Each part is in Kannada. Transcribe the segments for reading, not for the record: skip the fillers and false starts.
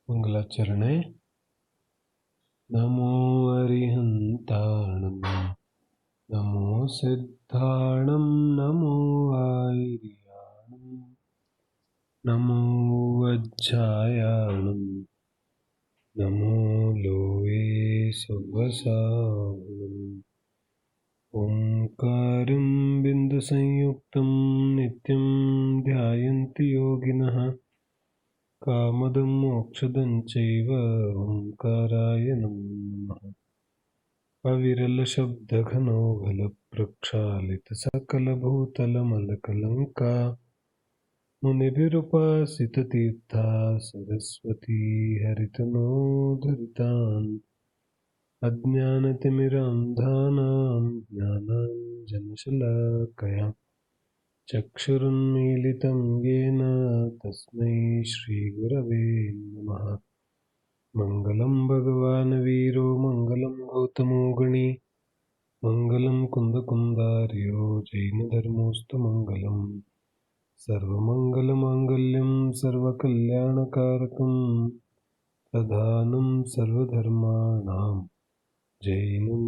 मंगलाचरणे। नमो अरिहन्ताणं नमो सिद्धाणं नमो आयर्याणं नमो वज्रायाणं नमो लोये सुवसावनं। ओंकारं बिन्दुसंयुक्तं नित्यं ध्यायन्ति योगिनः कामदं मोक्षदं चैव ओंकाराय नमः। अविरलशब्दघनौघलप्रक्षालितसकलभूतलमलकलङ्का मुनिभिरुपासिततीर्था सरस्वती हरितनोधरितान् अज्ञानतिमिरान्धानां ज्ञानाञ्जनशलाकया चक्षुरुन्मीलितं येन तस्मै श्रीगुरवे नमः। मङ्गलं भगवान् वीरो मङ्गलं गौतमो गणी मङ्गलं कुन्दकुन्दार्यो जैनधर्मोऽस्तु मङ्गलम्। सर्वमङ्गलमाङ्गल्यं सर्वकल्याणकारकं प्रधानं सर्वधर्माणां जैनं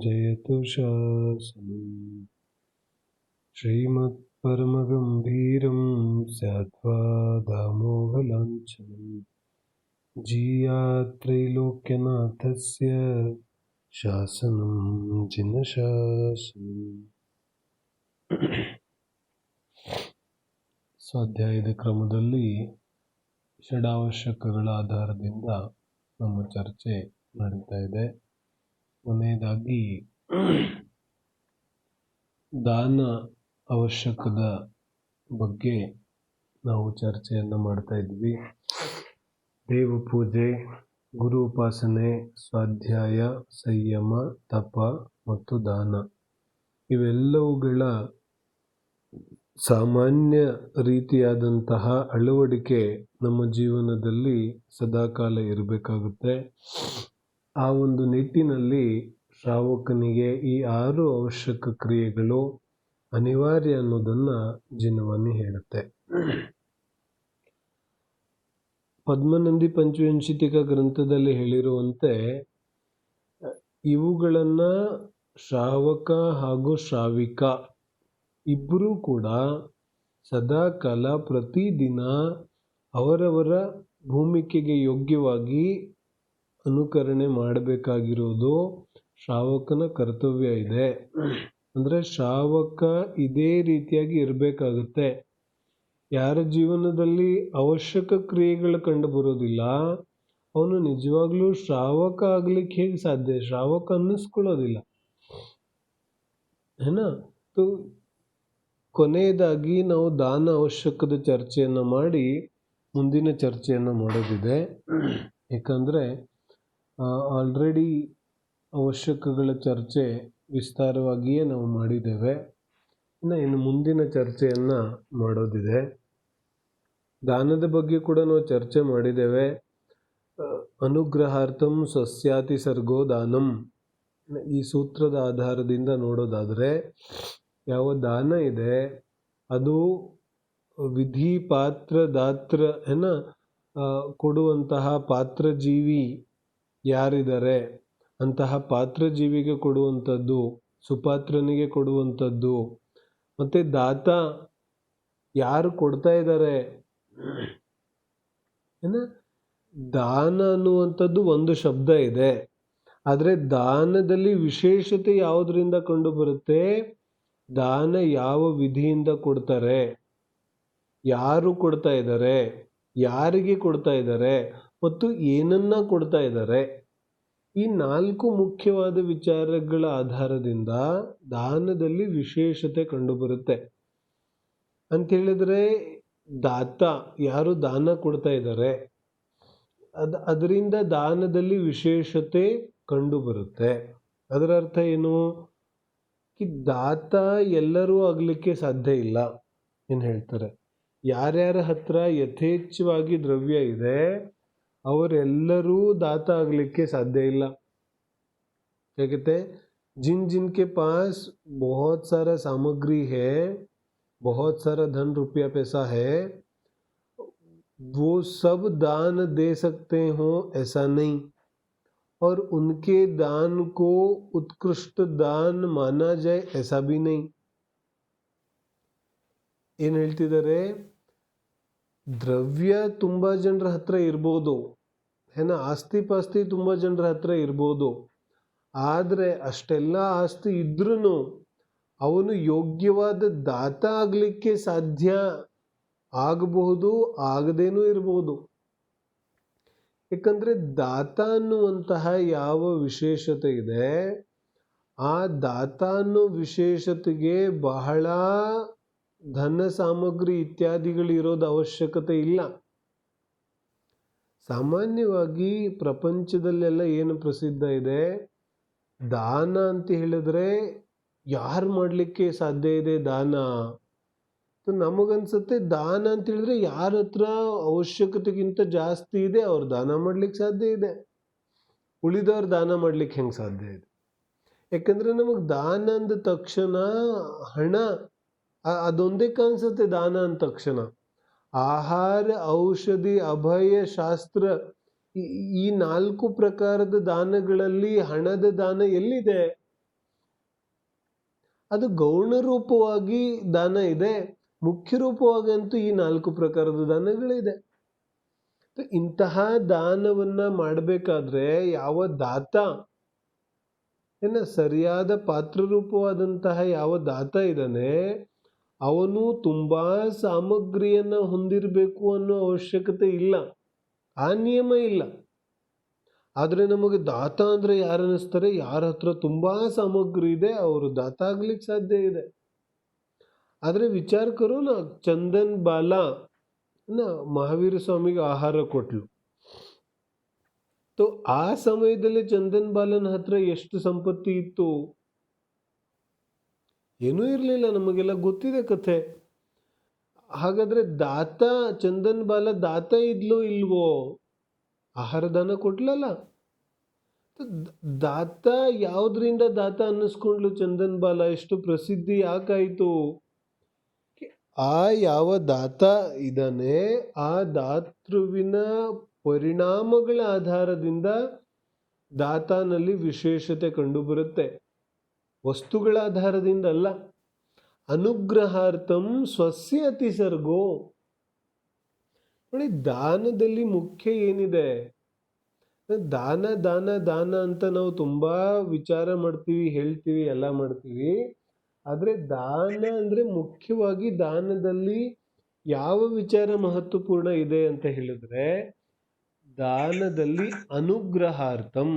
जयतु शासनम्। श्रीमत्परमगम्भीरं स्याद्वा दामोघलाञ्छनम् जीयात्रैलोक्यनाथस्य शासनं जिनशासनम्। ಸ್ವಾಧ್ಯಾಯದ ಕ್ರಮದಲ್ಲಿ ಷಡಾವಶ್ಯಕಗಳ ಆಧಾರದಿಂದ ನಮ್ಮ ಚರ್ಚೆ ನಡೀತಾ ಇದೆ. ಕೊನೆಯದಾಗಿ ದಾನ ಅವಶ್ಯಕದ ಬಗ್ಗೆ ನಾವು ಚರ್ಚೆಯನ್ನು ಮಾಡ್ತಾ ಇದ್ವಿ. ದೇವಪೂಜೆ, ಗುರು ಉಪಾಸನೆ, ಸ್ವಾಧ್ಯಾಯ, ಸಂಯಮ, ತಪ ಮತ್ತು ದಾನ ಇವೆಲ್ಲವುಗಳ ಸಾಮಾನ್ಯ ರೀತಿಯಾದಂತಹ ಅಳವಡಿಕೆ ನಮ್ಮ ಜೀವನದಲ್ಲಿ ಸದಾಕಾಲ ಇರಬೇಕಾಗುತ್ತೆ. ಆ ಒಂದು ನಿಟ್ಟಿನಲ್ಲಿ ಶ್ರಾವಕನಿಗೆ ಈ 6 ಅವಶ್ಯಕ ಕ್ರಿಯೆಗಳು ಅನಿವಾರ್ಯ ಅನ್ನೋದನ್ನು ಜಿನವಾನಿ ಹೇಳುತ್ತೆ. ಪದ್ಮನಂದಿ ಪಂಚವಿಂಶತಿಕ ಗ್ರಂಥದಲ್ಲಿ ಹೇಳಿರುವಂತೆ ಇವುಗಳನ್ನು ಶ್ರಾವಕ ಹಾಗೂ ಶ್ರಾವಿಕ ಇಬ್ಬರೂ ಕೂಡ ಸದಾಕಾಲ ಪ್ರತಿದಿನ ಅವರವರ ಭೂಮಿಕೆಗೆ ಯೋಗ್ಯವಾಗಿ ಅನುಕರಣೆ ಮಾಡಬೇಕಾಗಿರೋದು ಶ್ರಾವಕನ ಕರ್ತವ್ಯ ಇದೆ. ಅಂದರೆ ಶ್ರಾವಕ ಇದೇ ರೀತಿಯಾಗಿ ಇರಬೇಕಾಗುತ್ತೆ. ಯಾರ ಜೀವನದಲ್ಲಿ ಅವಶ್ಯಕ ಕ್ರಿಯೆಗಳು ಕಂಡು ಬರೋದಿಲ್ಲ ಅವನು ನಿಜವಾಗ್ಲೂ ಶ್ರಾವಕ ಆಗ್ಲಿಕ್ಕೆ ಹೇಗೆ ಸಾಧ್ಯ? ಶ್ರಾವಕ ಅನ್ನಿಸ್ಕೊಳ್ಳೋದಿಲ್ಲ ಏನಾ. ಕೊನೆಯದಾಗಿ ನಾವು ದಾನ ಅವಶ್ಯಕದ ಚರ್ಚೆಯನ್ನು ಮಾಡಿ ಮುಂದಿನ ಚರ್ಚೆಯನ್ನು ಮಾಡೋದಿದೆ. ಯಾಕಂದರೆ ಆಲ್ರೆಡಿ ಅವಶ್ಯಕಗಳ ಚರ್ಚೆ ವಿಸ್ತಾರವಾಗಿಯೇ ನಾವು ಮಾಡಿದ್ದೇವೆ. ಇನ್ನು ಮುಂದಿನ ಚರ್ಚೆಯನ್ನು ಮಾಡೋದಿದೆ. ದಾನದ ಬಗ್ಗೆ ಕೂಡ ನಾವು ಚರ್ಚೆ ಮಾಡಿದ್ದೇವೆ. ಅನುಗ್ರಹಾರ್ಥಂ ಸ್ವಸ್ಯಾತಿ ಸರ್ಗೋ ದಾನಂ ಈ ಸೂತ್ರದ ಆಧಾರದಿಂದ ನೋಡೋದಾದರೆ ಯಾವ ದಾನ ಇದೆ ಅದು ವಿಧಿ ಪಾತ್ರ ದಾತ್ರ ಕೊಡುವಂತಹ ಪಾತ್ರಜೀವಿ ಯಾರಿದ್ದಾರೆ ಅಂತಹ ಪಾತ್ರಜೀವಿಗೆ ಕೊಡುವಂಥದ್ದು, ಸುಪಾತ್ರನಿಗೆ ಕೊಡುವಂಥದ್ದು, ಮತ್ತು ದಾತ ಯಾರು ಕೊಡ್ತಾ ಇದ್ದಾರೆ. ದಾನ ಅನ್ನುವಂಥದ್ದು ಒಂದು ಶಬ್ದ ಇದೆ, ಆದರೆ ದಾನದಲ್ಲಿ ವಿಶೇಷತೆ ಯಾವುದರಿಂದ ಕಂಡು ಬರುತ್ತೆ? ದಾನ ಯಾವ ವಿಧಿಯಿಂದ ಕೊಡ್ತಾರೆ, ಯಾರು ಕೊಡ್ತಾ ಇದ್ದಾರೆ, ಯಾರಿಗೆ ಕೊಡ್ತಾ ಇದ್ದಾರೆ ಮತ್ತು ಏನನ್ನ ಕೊಡ್ತಾ ಇದ್ದಾರೆ. ಈ 4 ಮುಖ್ಯವಾದ ವಿಚಾರಗಳ ಆಧಾರದಿಂದ ದಾನದಲ್ಲಿ ವಿಶೇಷತೆ ಕಂಡುಬರುತ್ತೆ. ಅಂಥೇಳಿದ್ರೆ ದಾತ ಯಾರು ದಾನ ಕೊಡ್ತಾ ಇದ್ದಾರೆ ಅದರಿಂದ ದಾನದಲ್ಲಿ ವಿಶೇಷತೆ ಕಂಡುಬರುತ್ತೆ. ಅದರ ಅರ್ಥ ಏನು? ದಾತ ಎಲ್ಲರೂ ಆಗಲಿಕ್ಕೆ ಸಾಧ್ಯ ಇಲ್ಲ. ಏನು ಹೇಳ್ತಾರೆ? ಯಾರ್ಯಾರ ಹತ್ರ ಯಥೇಚ್ಛವಾಗಿ ದ್ರವ್ಯ ಇದೆ ಅವರೆಲ್ಲರೂ ದಾತ ಆಗಲಿಕ್ಕೆ ಸಾಧ್ಯ ಇಲ್ಲ. क्या कहते हैं? जिनके पास बहुत सारा सामग्री है, बहुत सारा धन रुपया पैसा है, वो सब दान दे सकते हो ऐसा नहीं, और उनके दान को उत्कृष्ट दान माना जाए ऐसा भी नहीं. ಏನ್ ಹೇಳ್ತಿದ್ದಾರೆ, ದ್ರವ್ಯ ತುಂಬ ಜನರ ಹತ್ರ ಇರ್ಬೋದು, ಏನ ಆಸ್ತಿ ಪಾಸ್ತಿ ತುಂಬ ಜನರ ಹತ್ರ ಇರ್ಬೋದು, ಆದರೆ ಅಷ್ಟೆಲ್ಲ ಆಸ್ತಿ ಇದ್ರೂ ಅವನು ಯೋಗ್ಯವಾದ ದಾತ ಆಗಲಿಕ್ಕೆ ಸಾಧ್ಯ ಆಗಬಹುದು, ಆಗದೇನೂ ಇರಬಹುದು. ಯಾಕಂದರೆ ದಾತ ಅನ್ನುವಂತಹ ಯಾವ ವಿಶೇಷತೆ ಇದೆ, ಆ ದಾತ ಅನ್ನೋ ವಿಶೇಷತೆಗೆ ಬಹಳ ಧನ ಸಾಮಗ್ರಿ ಇತ್ಯಾದಿಗಳಿರೋದು ಅವಶ್ಯಕತೆ ಇಲ್ಲ. ಸಾಮಾನ್ಯವಾಗಿ ಪ್ರಪಂಚದಲ್ಲೆಲ್ಲ ಏನು ಪ್ರಸಿದ್ಧ ಇದೆ, ದಾನ ಅಂತ ಹೇಳಿದ್ರೆ ಯಾರು ಮಾಡಲಿಕ್ಕೆ ಸಾಧ್ಯ ಇದೆ ದಾನ? ನಮಗನ್ಸುತ್ತೆ ದಾನ ಅಂತ ಹೇಳಿದ್ರೆ ಯಾರ ಹತ್ರ ಅವಶ್ಯಕತೆಗಿಂತ ಜಾಸ್ತಿ ಇದೆ ಅವ್ರು ದಾನ ಮಾಡ್ಲಿಕ್ಕೆ ಸಾಧ್ಯ ಇದೆ, ಉಳಿದವ್ರು ದಾನ ಮಾಡ್ಲಿಕ್ಕೆ ಹೆಂಗೆ ಸಾಧ್ಯ ಇದೆ? ಯಾಕಂದ್ರೆ ನಮಗೆ ದಾನ ಅಂದ ತಕ್ಷಣ ಹಣ ಅದೊಂದೇ ಕಾಣಿಸುತ್ತೆ. ದಾನ ಅಂದ ತಕ್ಷಣ ಆಹಾರ, ಔಷಧಿ, ಅಭಯ, ಶಾಸ್ತ್ರ, ಈ 4 ಪ್ರಕಾರದ ದಾನಗಳಲ್ಲಿ ಹಣದ ದಾನ ಎಲ್ಲಿದೆ? ಅದು ಗೌಣ ರೂಪವಾಗಿ ದಾನ ಇದೆ, ಮುಖ್ಯ ರೂಪವಾಗಿ ಅಂತೂ ಈ 4 ಪ್ರಕಾರದ ದಾನಗಳಿದೆ. ಇಂತಹ ದಾನವನ್ನ ಮಾಡಬೇಕಾದ್ರೆ ಯಾವ ದಾತ, ಸರಿಯಾದ ಪಾತ್ರರೂಪವಾದಂತಹ ಯಾವ ದಾತ ಇದ್ದಾನೆ ಅವನು ತುಂಬಾ ಸಾಮಗ್ರಿಯನ್ನ ಹೊಂದಿರಬೇಕು ಅನ್ನೋ ಅವಶ್ಯಕತೆ ಇಲ್ಲ, ಆ ನಿಯಮ ಇಲ್ಲ. ಆದರೆ ನಮಗೆ ದಾತ ಅಂದ್ರೆ ಯಾರು ಅನ್ನಿಸ್ತಾರೆ? ಯಾರ ಹತ್ರ ತುಂಬಾ ಸಾಮಗ್ರಿ ಇದೆ ಅವರು ದಾತ ಆಗ್ಲಿಕ್ಕೆ ಸಾಧ್ಯ ಇದೆ. ಆದರೆ ವಿಚಾರ ಕರೋ ನಾ, ಚಂದನ್ ಬಾಲ ಮಹಾವೀರ ಸ್ವಾಮಿಗೆ ಆಹಾರ ಕೊಟ್ಲು. ಆ ಸಮಯದಲ್ಲಿ ಚಂದನ್ ಬಾಲನ ಹತ್ರ ಎಷ್ಟು ಸಂಪತ್ತಿ ಇತ್ತು? ಏನೂ ಇರಲಿಲ್ಲ, ನಮಗೆಲ್ಲ ಗೊತ್ತಿದೆ ಕಥೆ. ಹಾಗಾದ್ರೆ ದಾತ, ಚಂದನ್ ಬಾಲ ದಾತ ಇದ್ಲೋ ಇಲ್ವೋ? ಆಹಾರ ದಾನ ಕೊಟ್ಲಲ್ಲ. ದಾತ ಯಾವುದರಿಂದ ದಾತ ಅನ್ನಿಸ್ಕೊಂಡ್ಲು ಚಂದನ್ ಬಾಲ? ಎಷ್ಟು ಪ್ರಸಿದ್ಧಿ ಯಾಕಾಯಿತು? ಆ ಯಾವ ದಾತ ಇದ್ದಾನೆ ಆ ದಾತೃವಿನ ಪರಿಣಾಮಗಳ ಆಧಾರದಿಂದ ದಾತನಲ್ಲಿ ವಿಶೇಷತೆ ಕಂಡುಬರುತ್ತೆ, ವಸ್ತುಗಳ ಆಧಾರದಿಂದ ಅಲ್ಲ. ಅನುಗ್ರಹಾರ್ಥಂ ಸ್ವಸ್ಯ ಅತಿಸರ್ಗೋ. ನೋಡಿ, ದಾನದಲ್ಲಿ ಮುಖ್ಯ ಏನಿದೆ? ದಾನ ದಾನ ದಾನ ಅಂತ ನಾವು ತುಂಬಾ ವಿಚಾರ ಮಾಡ್ತೀವಿ, ಹೇಳ್ತೀವಿ, ಎಲ್ಲ ಮಾಡ್ತೀವಿ. ಆದರೆ ದಾನ ಅಂದ್ರೆ ಮುಖ್ಯವಾಗಿ ದಾನದಲ್ಲಿ ಯಾವ ವಿಚಾರ ಮಹತ್ವಪೂರ್ಣ ಇದೆ ಅಂತ ಹೇಳಿದ್ರೆ, ದಾನದಲ್ಲಿ ಅನುಗ್ರಹಾರ್ಥಂ.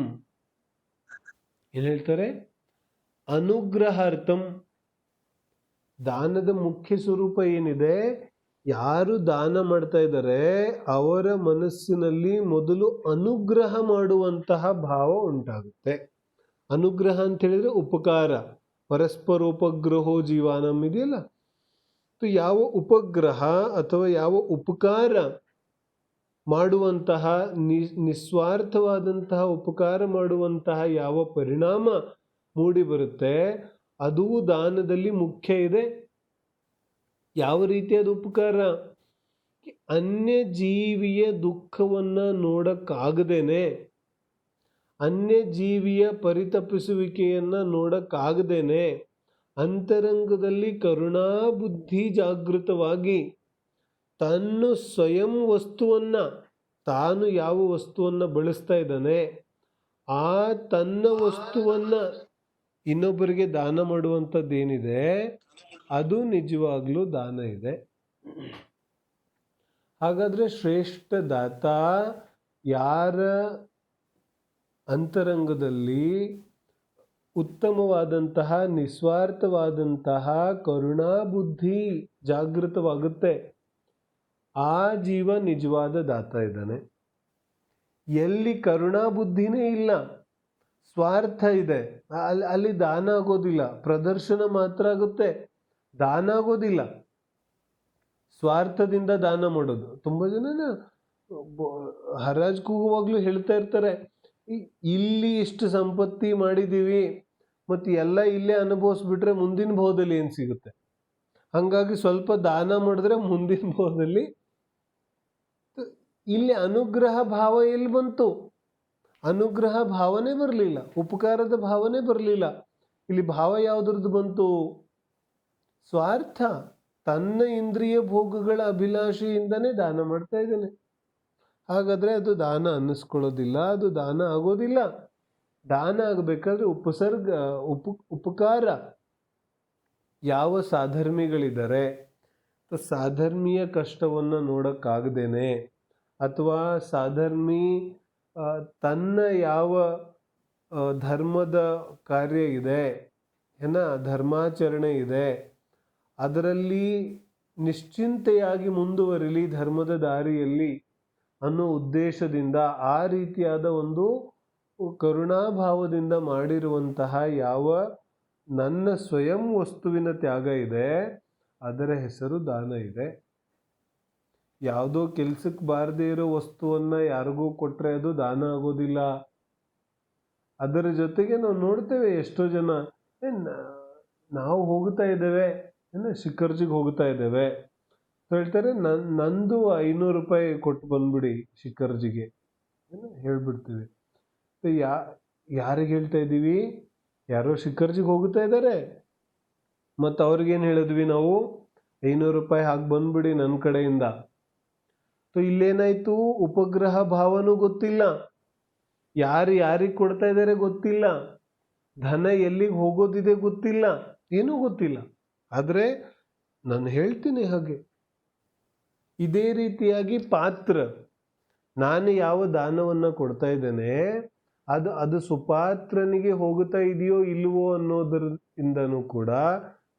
ಏನ್ ಹೇಳ್ತಾರೆ? ಅನುಗ್ರಹಾರ್ಥಂ. ದಾನದ ಮುಖ್ಯ ಸ್ವರೂಪ ಏನಿದೆ, ಯಾರು ದಾನ ಮಾಡ್ತಾ ಇದ್ದಾರೆ ಅವರ ಮನಸ್ಸಿನಲ್ಲಿ ಮೊದಲು ಅನುಗ್ರಹ ಮಾಡುವಂತಹ ಭಾವ ಉಂಟಾಗುತ್ತೆ. ಅನುಗ್ರಹ ಅಂತ ಹೇಳಿದ್ರೆ ಉಪಕಾರ, ಪರಸ್ಪರೋಪಗ್ರಹೋ ಜೀವಾನಂ ಇದೆಯಲ್ಲ. ಯಾವ ಉಪಗ್ರಹ ಅಥವಾ ಯಾವ ಉಪಕಾರ ಮಾಡುವಂತಹ, ನಿಸ್ವಾರ್ಥವಾದಂತಹ ಉಪಕಾರ ಮಾಡುವಂತಹ ಯಾವ ಪರಿಣಾಮ ಮೂಡಿ ಬರುತ್ತೆ ಅದು ದಾನದಲ್ಲಿ ಮುಖ್ಯ ಇದೆ. ಯಾವ ರೀತಿಯಾದ ಉಪಕಾರ? ಅನ್ಯ ಜೀವಿಯ ದುಃಖವನ್ನ ನೋಡಕ್ಕಾಗದೇನೆ, ಅನ್ಯ ಜೀವಿಯ ಪರಿತಪಿಸುವಿಕೆಯನ್ನ ನೋಡಕ್ಕಾಗದೇನೆ ಅಂತರಂಗದಲ್ಲಿ ಕರುಣಾ ಬುದ್ಧಿ ಜಾಗೃತವಾಗಿ ತನ್ನ ಸ್ವಯಂ ವಸ್ತುವನ್ನ, ತಾನು ಯಾವ ವಸ್ತುವನ್ನ ಬಳಸ್ತಾ ಇದ್ದಾನೆ ಆ ತನ್ನ ವಸ್ತುವನ್ನ ಇನ್ನೊಬ್ಬರಿಗೆ ದಾನ ಮಾಡುವಂಥದ್ದೇನಿದೆ ಅದು ನಿಜವಾಗ್ಲೂ ದಾನ ಇದೆ. ಹಾಗಾದ್ರೆ ಶ್ರೇಷ್ಠ ದಾತ ಯಾರ ಅಂತರಂಗದಲ್ಲಿ ಉತ್ತಮವಾದಂತಹ ನಿಸ್ವಾರ್ಥವಾದಂತಹ ಕರುಣಾ ಬುದ್ಧಿ ಜಾಗೃತವಾಗುತ್ತೆ ಆ ಜೀವ ನಿಜವಾದ ದಾತ ಇದ್ದಾನೆ. ಎಲ್ಲಿ ಕರುಣಾ ಬುದ್ಧಿನೇ ಇಲ್ಲ, ಸ್ವಾರ್ಥ ಇದೆ, ಅಲ್ಲಿ ದಾನ ಆಗೋದಿಲ್ಲ, ಪ್ರದರ್ಶನ ಮಾತ್ರ ಆಗುತ್ತೆ, ದಾನ ಆಗೋದಿಲ್ಲ. ಸ್ವಾರ್ಥದಿಂದ ದಾನ ಮಾಡೋದು. ತುಂಬಾ ಜನ ಹರಾಜ್ ಕೂಗುವಾಗ್ಲೂ ಹೇಳ್ತಾ ಇರ್ತಾರೆ, ಇಲ್ಲಿ ಇಷ್ಟು ಸಂಪತ್ತಿ ಮಾಡಿದೀವಿ ಮತ್ತೆ ಎಲ್ಲ ಇಲ್ಲೇ ಅನುಭವಿಸ್ಬಿಟ್ರೆ ಮುಂದಿನ ಭಾವದಲ್ಲಿ ಏನ್ ಸಿಗುತ್ತೆ, ಹಂಗಾಗಿ ಸ್ವಲ್ಪ ದಾನ ಮಾಡಿದ್ರೆ ಮುಂದಿನ ಭಾವದಲ್ಲಿ ಇಲ್ಲಿ ಅನುಗ್ರಹ ಭಾವ ಎಲ್ಲಿ ಬಂತು? ಅನುಗ್ರಹ ಭಾವನೆ ಬರಲಿಲ್ಲ, ಉಪಕಾರದ ಭಾವನೆ ಬರಲಿಲ್ಲ. ಇಲ್ಲಿ ಭಾವ ಯಾವುದ್ರದ್ದು ಬಂತು? ಸ್ವಾರ್ಥ. ತನ್ನ ಇಂದ್ರಿಯ ಭೋಗಗಳ ಅಭಿಲಾಷೆಯಿಂದನೇ ದಾನ ಮಾಡ್ತಾ ಇದ್ದೇನೆ. ಹಾಗಾದ್ರೆ ಅದು ದಾನ ಅನ್ನಿಸ್ಕೊಳ್ಳೋದಿಲ್ಲ, ಅದು ದಾನ ಆಗೋದಿಲ್ಲ. ದಾನ ಆಗಬೇಕಾದ್ರೆ ಉಪಕಾರ. ಯಾವ ಸಾಧರ್ಮಿಗಳಿದ್ದಾರೆ, ಸಾಧರ್ಮಿಯ ಕಷ್ಟವನ್ನು ನೋಡಕ್ಕಾಗದೇನೆ, ಅಥವಾ ಸಾಧರ್ಮಿ ತನ್ನ ಯಾವ ಧರ್ಮದ ಕಾರ್ಯ ಇದೆ ಧರ್ಮಾಚರಣೆ ಇದೆ, ಅದರಲ್ಲಿ ನಿಶ್ಚಿಂತೆಯಾಗಿ ಮುಂದುವರಿಲಿ ಧರ್ಮದ ದಾರಿಯಲ್ಲಿ ಅನ್ನೋ ಉದ್ದೇಶದಿಂದ ಆ ರೀತಿಯಾದ ಒಂದು ಕರುಣಾಭಾವದಿಂದ ಮಾಡಿರುವಂತಹ ಯಾವ ನನ್ನ ಸ್ವಯಂ ವಸ್ತುವಿನ ತ್ಯಾಗ ಇದೆ, ಅದರ ಹೆಸರು ದಾನ ಇದೆ. ಯಾವುದೋ ಕೆಲ್ಸಕ್ಕೆ ಬಾರದೇ ಇರೋ ವಸ್ತುವನ್ನ ಯಾರಿಗೂ ಕೊಟ್ರೆ ಅದು ದಾನ ಆಗೋದಿಲ್ಲ. ಅದರ ಜೊತೆಗೆ ನಾವು ನೋಡ್ತೇವೆ ಎಷ್ಟೋ ಜನ ನಾವು ಹೋಗ್ತಾ ಇದ್ದೇವೆ, ಶಿಖರ್ಜಿಗೆ ಹೋಗ್ತಾ ಇದ್ದೇವೆ, ಹೇಳ್ತಾರೆ ನಂದು 500 ರೂಪಾಯಿ ಕೊಟ್ಟು ಬಂದ್ಬಿಡಿ ಶಿಖರ್ಜಿಗೆ ಹೇಳ್ಬಿಡ್ತೀವಿ. ಯಾರಿಗೆ ಹೇಳ್ತಾ ಇದ್ದೀವಿ? ಯಾರೋ ಶಿಖರ್ಜಿಗೆ ಹೋಗ್ತಾ ಇದ್ದಾರೆ, ಮತ್ತು ಅವ್ರಿಗೇನು ಹೇಳಿದ್ವಿ ನಾವು? 500 ರೂಪಾಯಿ ಹಾಕಿ ಬಂದ್ಬಿಡಿ ನನ್ನ ಕಡೆಯಿಂದ. ಇಲ್ಲೇನಾಯ್ತು? ಉಪಗ್ರಹ ಭಾವನೂ ಗೊತ್ತಿಲ್ಲ, ಯಾರಿಗೆ ಕೊಡ್ತಾ ಇದ್ದಾರೆ ಗೊತ್ತಿಲ್ಲ, ಧನ ಎಲ್ಲಿಗೆ ಹೋಗೋದಿದೆ ಗೊತ್ತಿಲ್ಲ, ಏನೂ ಗೊತ್ತಿಲ್ಲ. ಆದ್ರೆ ನಾನು ಹೇಳ್ತೀನಿ ಹಾಗೆ. ಇದೇ ರೀತಿಯಾಗಿ ಪಾತ್ರ, ನಾನು ಯಾವ ದಾನವನ್ನ ಕೊಡ್ತಾ ಇದ್ದೇನೆ ಅದು ಸುಪಾತ್ರನಿಗೆ ಹೋಗುತ್ತಾ ಇದೆಯೋ ಇಲ್ವೋ ಅನ್ನೋದರಿಂದನೂ ಕೂಡ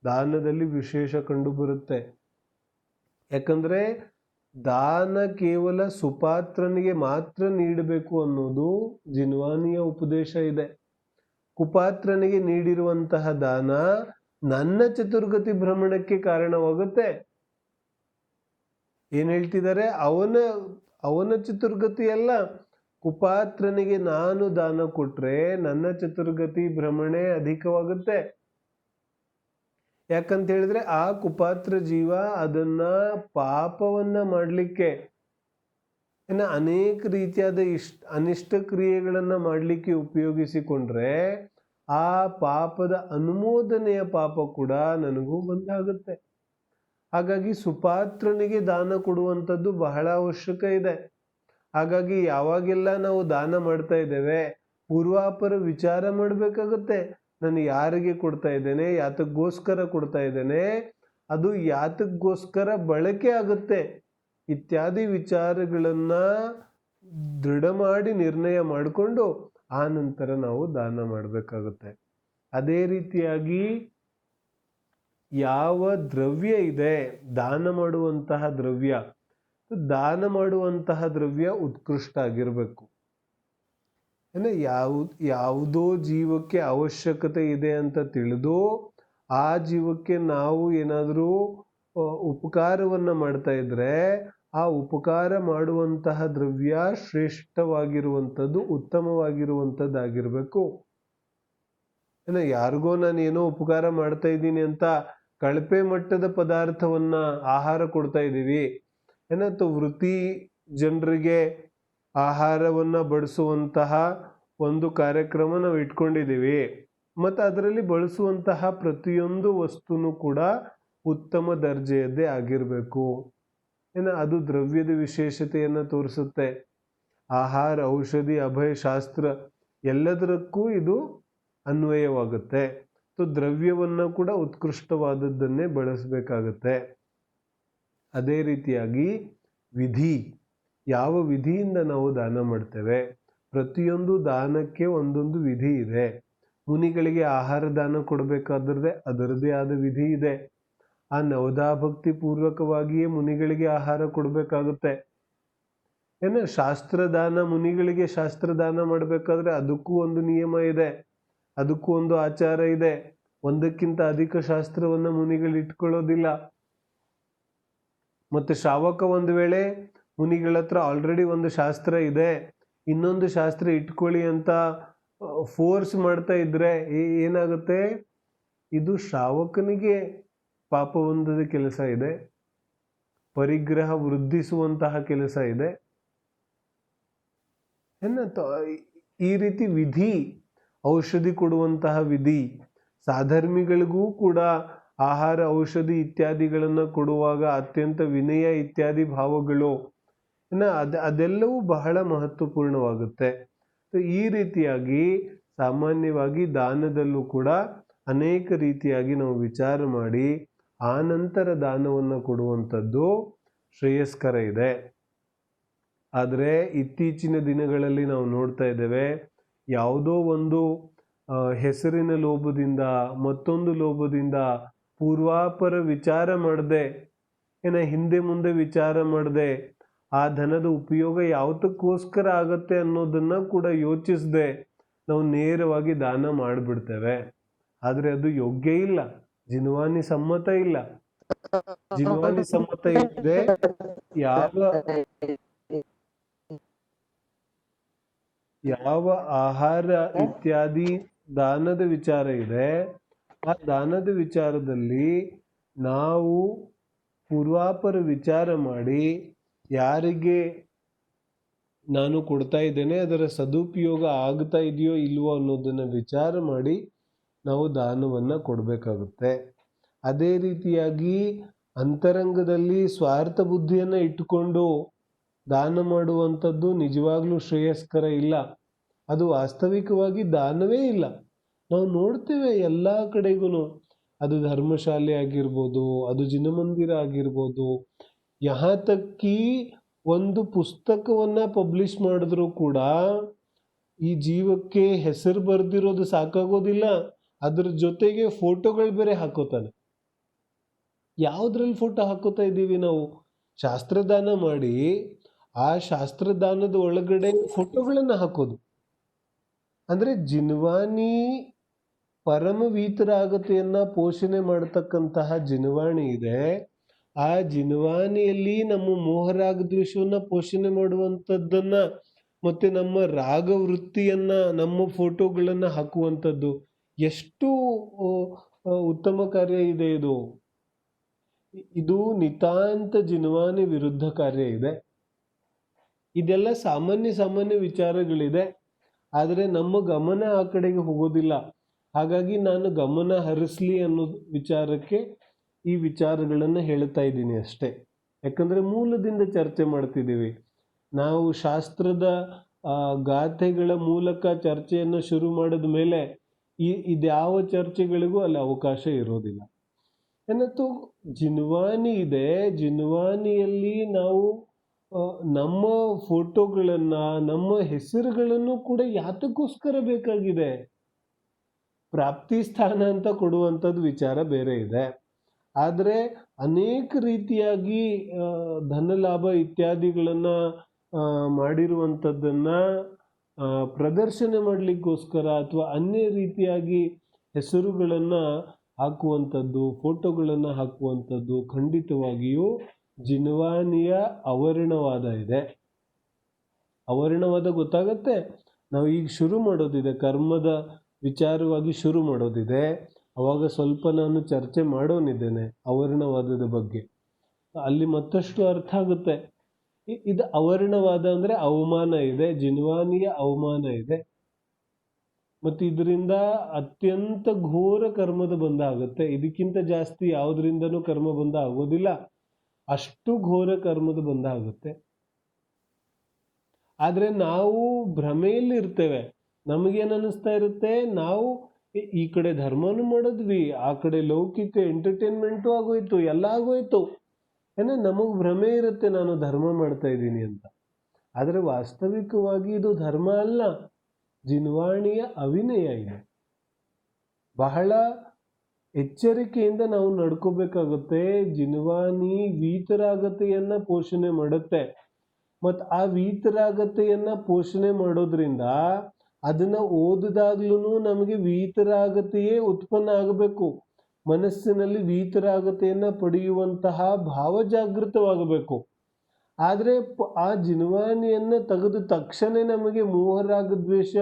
ದಾನದಲ್ಲಿ ವಿಶೇಷ ಕಂಡು ಬರುತ್ತೆ. ಯಾಕಂದ್ರೆ ದಾನ ಕೇವಲ ಸುಪಾತ್ರನಿಗೆ ಮಾತ್ರ ನೀಡಬೇಕು ಅನ್ನೋದು ಜಿನ್ವಾನಿಯ ಉಪದೇಶ ಇದೆ. ಕುಪಾತ್ರನಿಗೆ ನೀಡಿರುವಂತಹ ದಾನ ನನ್ನ ಚತುರ್ಗತಿ ಭ್ರಮಣಕ್ಕೆ ಕಾರಣವಾಗುತ್ತೆ. ಏನ್ ಹೇಳ್ತಿದ್ದಾರೆ? ಅವನ ಚತುರ್ಗತಿ ಅಲ್ಲ, ಕುಪಾತ್ರನಿಗೆ ನಾನು ದಾನ ಕೊಟ್ರೆ ನನ್ನ ಚತುರ್ಗತಿ ಭ್ರಮಣೆ ಅಧಿಕವಾಗುತ್ತೆ. ಯಾಕಂತ ಹೇಳಿದ್ರೆ ಆ ಕುಪಾತ್ರ ಜೀವ ಅದನ್ನ ಪಾಪವನ್ನ ಮಾಡ್ಲಿಕ್ಕೆ ಅನೇಕ ರೀತಿಯಾದ ಅನಿಷ್ಟ ಕ್ರಿಯೆಗಳನ್ನ ಮಾಡ್ಲಿಕ್ಕೆ ಉಪಯೋಗಿಸಿಕೊಂಡ್ರೆ ಆ ಪಾಪದ ಅನುಮೋದನೆಯ ಪಾಪ ಕೂಡ ನನಗೂ ಬಂದಾಗುತ್ತೆ. ಹಾಗಾಗಿ ಸುಪಾತ್ರನಿಗೆ ದಾನ ಕೊಡುವಂಥದ್ದು ಬಹಳ ಅವಶ್ಯಕ ಇದೆ. ಹಾಗಾಗಿ ಯಾವಾಗೆಲ್ಲ ನಾವು ದಾನ ಮಾಡ್ತಾ ಇದ್ದೇವೆ ಪೂರ್ವಾಪರ ವಿಚಾರ ಮಾಡಬೇಕಾಗುತ್ತೆ. ನಾನು ಯಾರಿಗೆ ಕೊಡ್ತಾ ಇದ್ದೇನೆ, ಯಾತಕ್ಕೋಸ್ಕರ ಕೊಡ್ತಾ ಇದ್ದೇನೆ, ಅದು ಯಾತಕ್ಕೋಸ್ಕರ ಬಳಕೆ ಆಗುತ್ತೆ ಇತ್ಯಾದಿ ವಿಚಾರಗಳನ್ನ ದೃಢ ಮಾಡಿ ನಿರ್ಣಯ ಮಾಡಿಕೊಂಡು ಆ ನಂತರ ನಾವು ದಾನ ಮಾಡಬೇಕಾಗುತ್ತೆ. ಅದೇ ರೀತಿಯಾಗಿ ಯಾವ ದ್ರವ್ಯ ಇದೆ, ದಾನ ಮಾಡುವಂತಹ ದ್ರವ್ಯ ಉತ್ಕೃಷ್ಟ ಆಗಿರಬೇಕು. ಯಾವುದೋ ಜೀವಕ್ಕೆ ಅವಶ್ಯಕತೆ ಇದೆ ಅಂತ ತಿಳಿದು ಆ ಜೀವಕ್ಕೆ ನಾವು ಏನಾದರೂ ಉಪಕಾರವನ್ನ ಮಾಡ್ತಾ ಇದ್ರೆ ಆ ಉಪಕಾರ ಮಾಡುವಂತಹ ದ್ರವ್ಯ ಶ್ರೇಷ್ಠವಾಗಿರುವಂಥದ್ದು, ಉತ್ತಮವಾಗಿರುವಂಥದ್ದಾಗಿರ್ಬೇಕು. ಯಾರಿಗೋ ನಾನು ಏನೋ ಉಪಕಾರ ಮಾಡ್ತಾ ಇದ್ದೀನಿ ಅಂತ ಕಳಪೆ ಮಟ್ಟದ ಪದಾರ್ಥವನ್ನ ಆಹಾರ ಕೊಡ್ತಾ ಇದ್ದೀವಿ, ವೃತ್ತಿ ಜನರಿಗೆ ಆಹಾರವನ್ನ ಬಡಿಸುವಂತಹ ಒಂದು ಕಾರ್ಯಕ್ರಮ ನಾವು ಇಟ್ಕೊಂಡಿದ್ದೀವಿ. ಮತ್ತು ಅದರಲ್ಲಿ ಬಳಸುವಂತಹ ಪ್ರತಿಯೊಂದು ವಸ್ತುನು ಕೂಡ ಉತ್ತಮ ದರ್ಜೆಯದ್ದೇ ಆಗಿರಬೇಕು. ಅದು ದ್ರವ್ಯದ ವಿಶೇಷತೆಯನ್ನು ತೋರಿಸುತ್ತೆ. ಆಹಾರ, ಔಷಧಿ, ಅಭಯ ಶಾಸ್ತ್ರ ಎಲ್ಲದಕ್ಕೂ ಇದು ಅನ್ವಯವಾಗುತ್ತೆ. ದ್ರವ್ಯವನ್ನ ಕೂಡ ಉತ್ಕೃಷ್ಟವಾದದ್ದನ್ನೇ ಬಳಸಬೇಕಾಗತ್ತೆ. ಅದೇ ರೀತಿಯಾಗಿ ವಿಧಿ, ಯಾವ ವಿಧಿಯಿಂದ ನಾವು ದಾನ ಮಾಡ್ತೇವೆ, ಪ್ರತಿಯೊಂದು ದಾನಕ್ಕೆ ಒಂದೊಂದು ವಿಧಿ ಇದೆ. ಮುನಿಗಳಿಗೆ ಆಹಾರ ದಾನ ಕೊಡಬೇಕಾದ್ರೆ ಅದರದೇ ಆದ ವಿಧಿ ಇದೆ. ಆ ನವದಾಭಕ್ತಿ ಪೂರ್ವಕವಾಗಿಯೇ ಮುನಿಗಳಿಗೆ ಆಹಾರ ಕೊಡಬೇಕಾಗುತ್ತೆ. ಶಾಸ್ತ್ರದಾನ, ಮುನಿಗಳಿಗೆ ಶಾಸ್ತ್ರದಾನ ಮಾಡಬೇಕಾದ್ರೆ ಅದಕ್ಕೂ ಒಂದು ನಿಯಮ ಇದೆ, ಅದಕ್ಕೂ ಒಂದು ಆಚಾರ ಇದೆ. ಒಂದಕ್ಕಿಂತ ಅಧಿಕ ಶಾಸ್ತ್ರವನ್ನ ಮುನಿಗಳು ಇಟ್ಕೊಳ್ಳೋದಿಲ್ಲ. ಮತ್ತೆ ಶ್ರಾವಕ ಒಂದು ವೇಳೆ ಮುನಿಗಳ ಹತ್ರ ಆಲ್ರೆಡಿ ಒಂದು ಶಾಸ್ತ್ರ ಇದೆ, ಇನ್ನೊಂದು ಶಾಸ್ತ್ರ ಇಟ್ಕೊಳ್ಳಿ ಅಂತ ಫೋರ್ಸ್ ಮಾಡ್ತಾ ಇದ್ರೆ ಏನಾಗುತ್ತೆ? ಇದು ಶ್ರಾವಕನಿಗೆ ಪಾಪವೊಂದದ ಕೆಲಸ ಇದೆ, ಪರಿಗ್ರಹ ವೃದ್ಧಿಸುವಂತಹ ಕೆಲಸ ಇದೆ. ಈ ರೀತಿ ವಿಧಿ, ಔಷಧಿ ಕೊಡುವಂತಹ ವಿಧಿ, ಸಾಧರ್ಮಿಗಳಿಗೂ ಕೂಡ ಆಹಾರ ಔಷಧಿ ಇತ್ಯಾದಿಗಳನ್ನು ಕೊಡುವಾಗ ಅತ್ಯಂತ ವಿನಯ ಇತ್ಯಾದಿ ಭಾವಗಳು ಅದೆಲ್ಲವೂ ಬಹಳ ಮಹತ್ವಪೂರ್ಣವಾಗುತ್ತೆ. ಈ ರೀತಿಯಾಗಿ ಸಾಮಾನ್ಯವಾಗಿ ದಾನದಲ್ಲೂ ಕೂಡ ಅನೇಕ ರೀತಿಯಾಗಿ ನಾವು ವಿಚಾರ ಮಾಡಿ ಆ ನಂತರ ದಾನವನ್ನು ಕೊಡುವಂಥದ್ದು ಶ್ರೇಯಸ್ಕರ ಇದೆ. ಆದರೆ ಇತ್ತೀಚಿನ ದಿನಗಳಲ್ಲಿ ನಾವು ನೋಡ್ತಾ ಇದ್ದೇವೆ, ಯಾವುದೋ ಒಂದು ಹೆಸರಿನ ಲೋಭದಿಂದ, ಮತ್ತೊಂದು ಲೋಭದಿಂದ ಪೂರ್ವಾಪರ ವಿಚಾರ ಮಾಡದೆ, ಹಿಂದೆ ಮುಂದೆ ವಿಚಾರ ಮಾಡದೆ, ಆ ಧನದ ಉಪಯೋಗ ಯಾವತ್ತಕ್ಕೋಸ್ಕರ ಆಗತ್ತೆ ಅನ್ನೋದನ್ನ ಕೂಡ ಯೋಚಿಸದೆ ನಾವು ನೇರವಾಗಿ ದಾನ ಮಾಡಿಬಿಡ್ತೇವೆ. ಆದರೆ ಅದು ಯೋಗ್ಯ ಇಲ್ಲ, ಜಿನ್ವಾನಿ ಸಮ್ಮತ ಇಲ್ಲ. ಜಿನ್ವಾನಿ ಸಮ್ಮತ ಇದ್ರೆ ಯಾವ ಆಹಾರ ಇತ್ಯಾದಿ ದಾನದ ವಿಚಾರ ಇದೆ, ಆ ದಾನದ ವಿಚಾರದಲ್ಲಿ ನಾವು ಪೂರ್ವಾಪರ ವಿಚಾರ ಮಾಡಿ ಯಾರಿಗೆ ನಾನು ಕೊಡ್ತಾ ಇದ್ದೇನೆ ಅದರ ಸದುಪಯೋಗ ಆಗ್ತಾ ಇದೆಯೋ ಇಲ್ವೋ ಅನ್ನೋದನ್ನು ವಿಚಾರ ಮಾಡಿ ನಾವು ದಾನವನ್ನು ಕೊಡಬೇಕಾಗುತ್ತೆ. ಅದೇ ರೀತಿಯಾಗಿ ಅಂತರಂಗದಲ್ಲಿ ಸ್ವಾರ್ಥ ಬುದ್ಧಿಯನ್ನು ಇಟ್ಟುಕೊಂಡು ದಾನ ಮಾಡುವಂಥದ್ದು ನಿಜವಾಗ್ಲೂ ಶ್ರೇಯಸ್ಕರ ಇಲ್ಲ. ಅದು ವಾಸ್ತವಿಕವಾಗಿ ದಾನವೇ ಇಲ್ಲ. ನಾವು ನೋಡ್ತೇವೆ ಎಲ್ಲ ಕಡೆಗೂ, ಅದು ಧರ್ಮಶಾಲೆ ಆಗಿರ್ಬೋದು, ಅದು ಜಿನಮಂದಿರ ಆಗಿರ್ಬೋದು, ಯಹಾತಕ್ಕಿ ಒಂದು ಪುಸ್ತಕವನ್ನ ಪಬ್ಲಿಷ್ ಮಾಡಿದ್ರು ಕೂಡ ಈ ಜೀವಕ್ಕೆ ಹೆಸರು ಬರೆದಿರೋದು ಸಾಕಾಗೋದಿಲ್ಲ, ಅದ್ರ ಜೊತೆಗೆ ಫೋಟೋಗಳು ಬೇರೆ ಹಾಕೋತಾನೆ. ಯಾವುದ್ರಲ್ಲಿ ಫೋಟೋ ಹಾಕೋತಾ ಇದ್ದೀವಿ ನಾವು? ಶಾಸ್ತ್ರದಾನ ಮಾಡಿ ಆ ಶಾಸ್ತ್ರದಾನದ ಒಳಗಡೆ ಫೋಟೋಗಳನ್ನು ಹಾಕೋದು. ಅಂದ್ರೆ ಜಿನ್ವಾನಿ ಪರಮವೀತರಾಗತೆಯನ್ನ ಪೋಷಣೆ ಮಾಡತಕ್ಕಂತಹ ಜಿನ್ವಾಣಿ ಇದೆ. ಆ ಜಿನ್ವಾಣಿಯಲ್ಲಿ ನಮ್ಮ ಮೋಹರಾಗ ದ್ವೇಷವನ್ನ ಪೋಷಣೆ ಮಾಡುವಂಥದ್ದನ್ನ ಮತ್ತೆ ನಮ್ಮ ರಾಗ ವೃತ್ತಿಯನ್ನ, ನಮ್ಮ ಫೋಟೋಗಳನ್ನ ಹಾಕುವಂಥದ್ದು ಎಷ್ಟು ಉತ್ತಮ ಕಾರ್ಯ ಇದೆ ಇದು. ಇದು ನಿತಾಂತ ಜಿನ್ವಾನಿ ವಿರುದ್ಧ ಕಾರ್ಯ ಇದೆ. ಇದೆಲ್ಲ ಸಾಮಾನ್ಯ ವಿಚಾರಗಳಿದೆ, ಆದರೆ ನಮ್ಮ ಗಮನ ಆ ಕಡೆಗೆ ಹೋಗೋದಿಲ್ಲ. ಹಾಗಾಗಿ ನಾನು ಗಮನ ಹರಿಸ್ಲಿ ಅನ್ನೋ ವಿಚಾರಕ್ಕೆ ಈ ವಿಚಾರಗಳನ್ನು ಹೇಳ್ತಾ ಇದ್ದೀನಿ ಅಷ್ಟೇ. ಯಾಕಂದ್ರೆ ಮೂಲದಿಂದ ಚರ್ಚೆ ಮಾಡ್ತಿದ್ದೀವಿ ನಾವು. ಶಾಸ್ತ್ರದ ಗಾಥೆಗಳ ಮೂಲಕ ಚರ್ಚೆಯನ್ನು ಶುರು ಮಾಡಿದ ಮೇಲೆ ಇದ್ಯಾವ ಚರ್ಚೆಗಳಿಗೂ ಅಲ್ಲಿ ಅವಕಾಶ ಇರೋದಿಲ್ಲ. ಏನತ್ತು ಜಿನ್ವಾನಿ ಇದೆ, ಜಿನ್ವಾನಿಯಲ್ಲಿ ನಾವು ನಮ್ಮ ಫೋಟೋಗಳನ್ನ, ನಮ್ಮ ಹೆಸರುಗಳನ್ನು ಕೂಡ ಯಾತಕ್ಕೋಸ್ಕರ ಬೇಕಾಗಿದೆ? ಪ್ರಾಪ್ತಿ ಸ್ಥಾನ ಅಂತ ಕೊಡುವಂಥದ್ದು ವಿಚಾರ ಬೇರೆ ಇದೆ. ಆದರೆ ಅನೇಕ ರೀತಿಯಾಗಿ ಧನಲಾಭ ಇತ್ಯಾದಿಗಳನ್ನ ಮಾಡಿರುವಂಥದ್ದನ್ನ ಪ್ರದರ್ಶನ ಮಾಡಲಿಕ್ಕೋಸ್ಕರ ಅಥವಾ ಅನ್ಯ ರೀತಿಯಾಗಿ ಹೆಸರುಗಳನ್ನು ಹಾಕುವಂಥದ್ದು, ಫೋಟೋಗಳನ್ನು ಹಾಕುವಂಥದ್ದು ಖಂಡಿತವಾಗಿಯೂ ಜಿನ್ವಾನಿಯ ಅವರ್ಣವಾದ ಇದೆ. ಅವರ್ಣವಾದ ಗೊತ್ತಾಗತ್ತೆ. ನಾವು ಈಗ ಶುರು ಮಾಡೋದಿದೆ, ಕರ್ಮದ ವಿಚಾರವಾಗಿ ಶುರು ಮಾಡೋದಿದೆ. ಅವಾಗ ಸ್ವಲ್ಪ ನಾನು ಚರ್ಚೆ ಮಾಡೋನಿದ್ದೇನೆ ಅವರ್ಣವಾದದ ಬಗ್ಗೆ. ಅಲ್ಲಿ ಮತ್ತಷ್ಟು ಅರ್ಥ ಆಗುತ್ತೆ. ಇದು ಅವರ್ಣವಾದ ಅಂದ್ರೆ ಅವಮಾನ ಇದೆ, ಜಿನ್ವಾನಿಯ ಅವಮಾನ ಇದೆ. ಮತ್ತು ಇದರಿಂದ ಅತ್ಯಂತ ಘೋರ ಕರ್ಮದ ಬಂಧ ಆಗುತ್ತೆ. ಇದಕ್ಕಿಂತ ಜಾಸ್ತಿ ಯಾವುದರಿಂದನೂ ಕರ್ಮ ಬಂಧ ಆಗೋದಿಲ್ಲ, ಅಷ್ಟು ಘೋರ ಕರ್ಮದ ಬಂಧ ಆಗುತ್ತೆ. ಆದ್ರೆ ನಾವು ಭ್ರಮೆಯಲ್ಲಿ ಇರ್ತೇವೆ. ನಮಗೇನು ಅನ್ನಿಸ್ತಾ ಇರುತ್ತೆ, ನಾವು ಈ ಕಡೆ ಧರ್ಮನೂ ಮಾಡಿದ್ವಿ, ಆ ಕಡೆ ಲೌಕಿಕ ಎಂಟರ್ಟೈನ್ಮೆಂಟು ಆಗೋಯ್ತು, ಎಲ್ಲ ಆಗೋಯ್ತು. ನಮಗ್ ಭ್ರಮೆ ಇರುತ್ತೆ ನಾನು ಧರ್ಮ ಮಾಡ್ತಾ ಇದ್ದೀನಿ ಅಂತ. ಆದರೆ ವಾಸ್ತವಿಕವಾಗಿ ಇದು ಧರ್ಮ ಅಲ್ಲ, ಜಿನ್ವಾಣಿಯ ಅವಿನಯ ಇದೆ. ಬಹಳ ಎಚ್ಚರಿಕೆಯಿಂದ ನಾವು ನಡ್ಕೋಬೇಕಾಗುತ್ತೆ. ಜಿನ್ವಾನಿ ವೀತರಾಗತೆಯನ್ನ ಪೋಷಣೆ ಮಾಡುತ್ತೆ. ಮತ್ತು ಆ ವೀತರಾಗತೆಯನ್ನ ಪೋಷಣೆ ಮಾಡೋದ್ರಿಂದ ಅದನ್ನ ಓದಿದಾಗ್ಲೂ ನಮಗೆ ವೀತರಾಗತೆಯೇ ಉತ್ಪನ್ನ ಆಗಬೇಕು. ಮನಸ್ಸಿನಲ್ಲಿ ವೀತರಾಗತೆಯನ್ನ ಪಡೆಯುವಂತಹ ಭಾವ ಜಾಗೃತವಾಗಬೇಕು. ಆದರೆ ಆ ಜಿನ್ವಾನಿಯನ್ನ ತೆಗೆದ ತಕ್ಷಣ ನಮಗೆ ಮೋಹರಾಗ ದ್ವೇಷ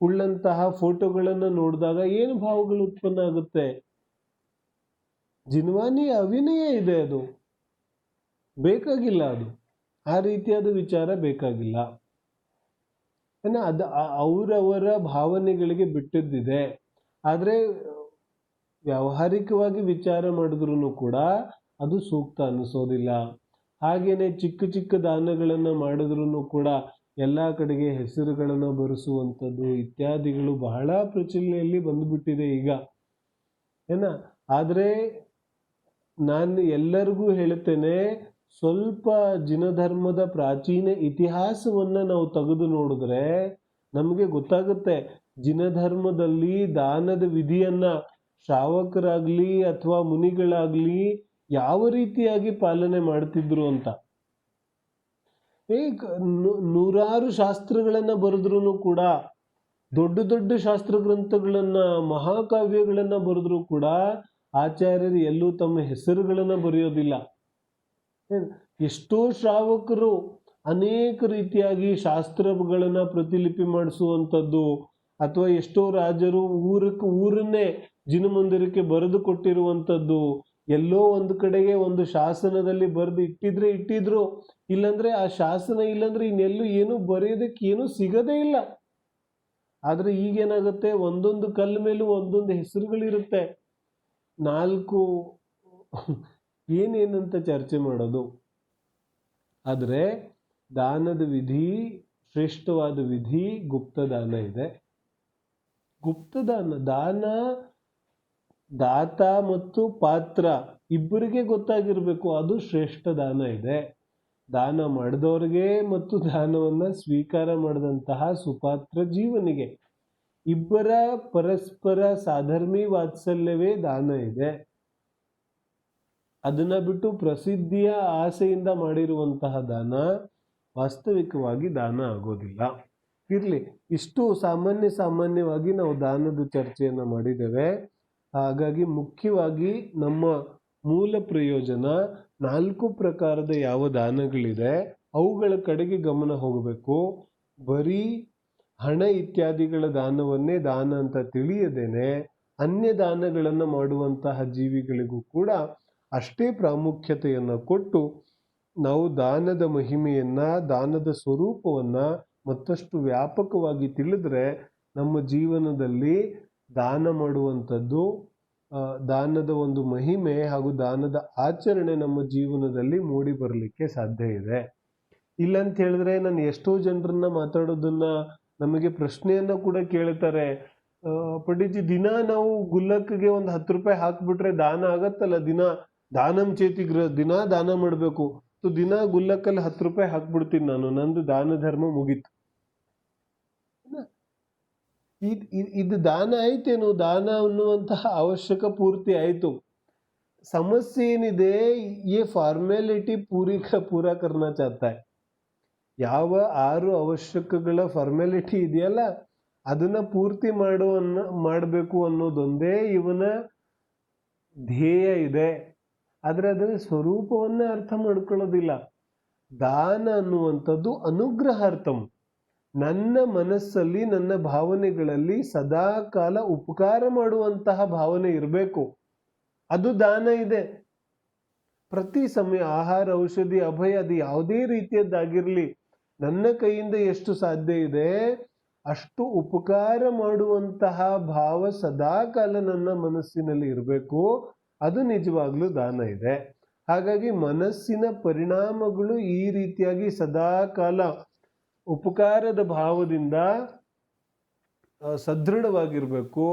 ಉಳ್ಳಂತಹ ಫೋಟೋಗಳನ್ನು ನೋಡಿದಾಗ ಏನು ಭಾವಗಳು ಉತ್ಪನ್ನ ಆಗುತ್ತೆ? ಜಿನ್ವಾನಿ ಅವಿನಯ ಇದೆ, ಅದು ಬೇಕಾಗಿಲ್ಲ. ಅದು ಆ ರೀತಿಯಾದ ವಿಚಾರ ಬೇಕಾಗಿಲ್ಲ. ಏನ ಅದು ಅವರವರ ಭಾವನೆಗಳಿಗೆ ಬಿಟ್ಟಿದ್ದಿದೆ. ಆದರೆ ವ್ಯಾವಹಾರಿಕವಾಗಿ ವಿಚಾರ ಮಾಡಿದ್ರೂ ಕೂಡ ಅದು ಸೂಕ್ತ ಅನಿಸೋದಿಲ್ಲ. ಹಾಗೇನೆ ಚಿಕ್ಕ ಚಿಕ್ಕ ದಾನಗಳನ್ನು ಮಾಡಿದ್ರೂ ಕೂಡ ಎಲ್ಲ ಕಡೆಗೆ ಹೆಸರುಗಳನ್ನು ಬರೆಸುವಂಥದ್ದು ಇತ್ಯಾದಿಗಳು ಬಹಳ ಪ್ರಚಲನೆಯಲ್ಲಿ ಬಂದುಬಿಟ್ಟಿದೆ ಈಗ ಏನ. ಆದರೆ ನಾನು ಎಲ್ಲರಿಗೂ ಹೇಳ್ತೇನೆ, ಸ್ವಲ್ಪ ಜಿನಧರ್ಮದ ಪ್ರಾಚೀನ ಇತಿಹಾಸವನ್ನು ನಾವು ತೆಗೆದು ನೋಡಿದ್ರೆ ನಮಗೆ ಗೊತ್ತಾಗುತ್ತೆ ಜಿನಧರ್ಮದಲ್ಲಿ ದಾನದ ವಿಧಿಯನ್ನ ಶ್ರಾವಕರಾಗ್ಲಿ ಅಥವಾ ಮುನಿಗಳಾಗ್ಲಿ ಯಾವ ರೀತಿಯಾಗಿ ಪಾಲನೆ ಮಾಡ್ತಿದ್ರು ಅಂತ. ನೂರಾರು ಶಾಸ್ತ್ರಗಳನ್ನ ಬರೆದ್ರೂ ಕೂಡ, ದೊಡ್ಡ ದೊಡ್ಡ ಶಾಸ್ತ್ರ ಗ್ರಂಥಗಳನ್ನ ಮಹಾಕಾವ್ಯಗಳನ್ನ ಬರೆದ್ರೂ ಕೂಡ ಆಚಾರ್ಯರು ಎಲ್ಲೂ ತಮ್ಮ ಹೆಸರುಗಳನ್ನ ಬರೆಯೋದಿಲ್ಲ. ಎಷ್ಟೋ ಶ್ರಾವಕರು ಅನೇಕ ರೀತಿಯಾಗಿ ಶಾಸ್ತ್ರಗಳನ್ನ ಪ್ರತಿಲಿಪಿ ಮಾಡಿಸುವಂಥದ್ದು, ಅಥವಾ ಎಷ್ಟೋ ರಾಜರು ಊರನ್ನೇ ಜಿನಮಂದಿರಕ್ಕೆ ಬರೆದು ಕೊಟ್ಟಿರುವಂಥದ್ದು, ಎಲ್ಲೋ ಒಂದು ಕಡೆಗೆ ಒಂದು ಶಾಸನದಲ್ಲಿ ಬರೆದು ಇಟ್ಟಿದ್ರು, ಇಲ್ಲಾಂದ್ರೆ ಆ ಶಾಸನ ಇಲ್ಲಾಂದ್ರೆ ಇನ್ನೆಲ್ಲೂ ಏನು ಬರೆಯೋದಕ್ಕೆ ಏನೂ ಸಿಗದೇ ಇಲ್ಲ. ಆದ್ರೆ ಈಗೇನಾಗುತ್ತೆ, ಒಂದೊಂದು ಕಲ್ಲು ಮೇಲೂ ಒಂದೊಂದು ಹೆಸರುಗಳಿರುತ್ತೆ. ನಾಲ್ಕು ಏನೇನಂತ ಚರ್ಚೆ ಮಾಡೋದು. ಆದರೆ ದಾನದ ವಿಧಿ, ಶ್ರೇಷ್ಠವಾದ ವಿಧಿ ಗುಪ್ತದಾನ ಇದೆ. ದಾನ ದಾತ ಮತ್ತು ಪಾತ್ರ ಇಬ್ಬರಿಗೆ ಗೊತ್ತಾಗಿರ್ಬೇಕು, ಅದು ಶ್ರೇಷ್ಠ ದಾನ ಇದೆ. ದಾನ ಮಾಡಿದವ್ರಿಗೆ ಮತ್ತು ದಾನವನ್ನ ಸ್ವೀಕಾರ ಮಾಡಿದಂತಹ ಸುಪಾತ್ರ ಜೀವನಿಗೆ ಇಬ್ಬರ ಪರಸ್ಪರ ಸಾಧರ್ಮಿ ವಾತ್ಸಲ್ಯವೇ ದಾನ ಇದೆ. ಅದನ್ನ ಬಿಟ್ಟು ಪ್ರಸಿದ್ಧಿಯ ಆಸೆಯಿಂದ ಮಾಡಿರುವಂತಹ ದಾನ ವಾಸ್ತವಿಕವಾಗಿ ದಾನ ಆಗೋದಿಲ್ಲ. ಇರ್ಲಿ, ಇಷ್ಟು ಸಾಮಾನ್ಯವಾಗಿ ನಾವು ದಾನದ ಚರ್ಚೆಯನ್ನು ಮಾಡಿದ್ದೇವೆ. ಹಾಗಾಗಿ ಮುಖ್ಯವಾಗಿ ನಮ್ಮ ಮೂಲ ಪ್ರಯೋಜನ 4 ಪ್ರಕಾರದ ಯಾವ ದಾನಗಳಿದೆ ಅವುಗಳ ಕಡೆಗೆ ಗಮನ ಹೋಗಬೇಕು. ಬರೀ ಹಣ ಇತ್ಯಾದಿಗಳ ದಾನವನ್ನೇ ದಾನ ಅಂತ ತಿಳಿಯದೇನೆ ಅನ್ಯ ದಾನಗಳನ್ನು ಮಾಡುವಂತಹ ಜೀವಿಗಳಿಗೂ ಕೂಡ ಅಷ್ಟೇ ಪ್ರಾಮುಖ್ಯತೆಯನ್ನು ಕೊಟ್ಟು ನಾವು ದಾನದ ಮಹಿಮೆಯನ್ನ, ದಾನದ ಸ್ವರೂಪವನ್ನ ಮತ್ತಷ್ಟು ವ್ಯಾಪಕವಾಗಿ ತಿಳಿದ್ರೆ ನಮ್ಮ ಜೀವನದಲ್ಲಿ ದಾನ ಮಾಡುವಂಥದ್ದು, ದಾನದ ಒಂದು ಮಹಿಮೆ ಹಾಗೂ ದಾನದ ಆಚರಣೆ ನಮ್ಮ ಜೀವನದಲ್ಲಿ ಮೂಡಿ ಬರಲಿಕ್ಕೆ ಸಾಧ್ಯ ಇದೆ. ಇಲ್ಲಂತ ಹೇಳಿದ್ರೆ ನಾನು ಎಷ್ಟೋ ಜನರನ್ನ ಮಾತಾಡೋದನ್ನ ನಮಗೆ ಪ್ರಶ್ನೆಯನ್ನ ಕೂಡ ಕೇಳ್ತಾರೆ, ಪಂಡಿತ್ಜಿ ದಿನ ನಾವು ಗುಲ್ಲಕ್ಗೆ ಒಂದು 10 ರೂಪಾಯಿ ಹಾಕ್ಬಿಟ್ರೆ ದಾನ ಆಗತ್ತಲ್ಲ, ದಿನ ದಾನಂ ಚೇತಿಗ್ರ ದಿನ ದಾನ ಮಾಡಬೇಕು, ದಿನ ಗುಲ್ಲಕ್ಕಲ್ಲಿ 10 ರೂಪಾಯಿ ಹಾಕ್ಬಿಡ್ತೀನಿ ನಾನು, ನಂದು ದಾನ ಧರ್ಮ ಮುಗೀತು. ಇದು ದಾನ ಆಯ್ತೇನು? ದಾನ ಅನ್ನುವಂತಹ ಅವಶ್ಯಕ ಪೂರ್ತಿ ಆಯ್ತು. ಸಮಸ್ಯೆ ಏನಿದೆ, ಈ ಫಾರ್ಮ್ಯಾಲಿಟಿ ಪೂರಾ ಕರ್ನಾ ಚಾಹತಾ ಹೈ. ಯಾವ 6 ಅವಶ್ಯಕಗಳ ಫಾರ್ಮ್ಯಾಲಿಟಿ ಇದೆಯಲ್ಲ ಅದನ್ನ ಪೂರ್ತಿ ಮಾಡಬೇಕು ಅನ್ನೋದೊಂದೇ ಇವನ ಧ್ಯೇಯ ಇದೆ. ಆದ್ರೆ ಅದರ ಸ್ವರೂಪವನ್ನ ಅರ್ಥ ಮಾಡ್ಕೊಳ್ಳೋದಿಲ್ಲ. ದಾನ ಅನ್ನುವಂಥದ್ದು ಅನುಗ್ರಹಾರ್ಥಂ. ನನ್ನ ಮನಸ್ಸಲ್ಲಿ, ನನ್ನ ಭಾವನೆಗಳಲ್ಲಿ ಸದಾ ಕಾಲ ಉಪಕಾರ ಮಾಡುವಂತಹ ಭಾವನೆ ಇರಬೇಕು, ಅದು ದಾನ ಇದೆ. ಪ್ರತಿ ಸಮಯ ಆಹಾರ, ಔಷಧಿ, ಅಭಯ ಅದು ಯಾವುದೇ ರೀತಿಯದ್ದಾಗಿರ್ಲಿ, ನನ್ನ ಕೈಯಿಂದ ಎಷ್ಟು ಸಾಧ್ಯ ಇದೆ ಅಷ್ಟು ಉಪಕಾರ ಮಾಡುವಂತಹ ಭಾವ ಸದಾ ಕಾಲ ನನ್ನ ಮನಸ್ಸಿನಲ್ಲಿ ಇರಬೇಕು, ಅದು ನಿಜವಾಗ್ಲೂ ದಾನ ಇದೆ. ಹಾಗಾಗಿ ಮನಸ್ಸಿನ ಪರಿಣಾಮಗಳು ಈ ರೀತಿಯಾಗಿ ಸದಾ ಕಾಲ ಉಪಕಾರದ ಭಾವದಿಂದ ಸದೃಢವಾಗಿರ್ಬೇಕು,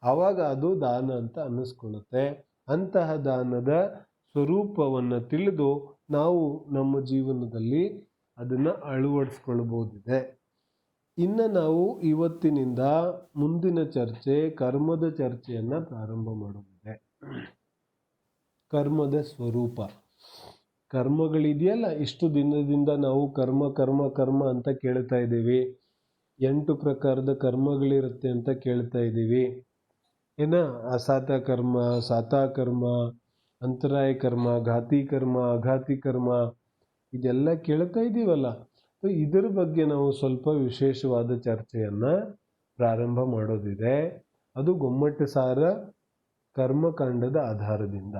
ಆವಾಗ ಅದು ದಾನ ಅಂತ ಅನ್ನಿಸ್ಕೊಳ್ಳುತ್ತೆ. ಅಂತಹ ದಾನದ ಸ್ವರೂಪವನ್ನು ತಿಳಿದು ನಾವು ನಮ್ಮ ಜೀವನದಲ್ಲಿ ಅದನ್ನು ಅಳವಡಿಸ್ಕೊಳ್ಬಹುದಿದೆ. ಇನ್ನು ನಾವು ಇವತ್ತಿನಿಂದ ಮುಂದಿನ ಚರ್ಚೆ ಕರ್ಮದ ಚರ್ಚೆಯನ್ನು ಪ್ರಾರಂಭ ಮಾಡೋದಿದೆ. ಕರ್ಮದ ಸ್ವರೂಪ, ಕರ್ಮಗಳಿದೆಯಲ್ಲ, ಇಷ್ಟು ದಿನದಿಂದ ನಾವು ಕರ್ಮ ಕರ್ಮ ಕರ್ಮ ಅಂತ ಕೇಳ್ತಾ ಇದ್ದೀವಿ. 8 ಪ್ರಕಾರದ ಕರ್ಮಗಳಿರುತ್ತೆ ಅಂತ ಕೇಳ್ತಾ ಇದ್ದೀವಿ. ಅಸಾತ ಕರ್ಮ, ಸಾತಾ ಕರ್ಮ, ಅಂತರಾಯ ಕರ್ಮ, ಘಾತಿ ಕರ್ಮ, ಅಘಾತಿ ಕರ್ಮ, ಇದೆಲ್ಲ ಕೇಳ್ತಾ ಇದ್ದೀವಲ್ಲ. ಇದರ ಬಗ್ಗೆ ನಾವು ಸ್ವಲ್ಪ ವಿಶೇಷವಾದ ಚರ್ಚೆಯನ್ನ ಪ್ರಾರಂಭ ಮಾಡೋದಿದೆ. ಅದು ಗೊಮ್ಮಟ ಸಾರ ಕರ್ಮಕಾಂಡದ ಆಧಾರದಿಂದ.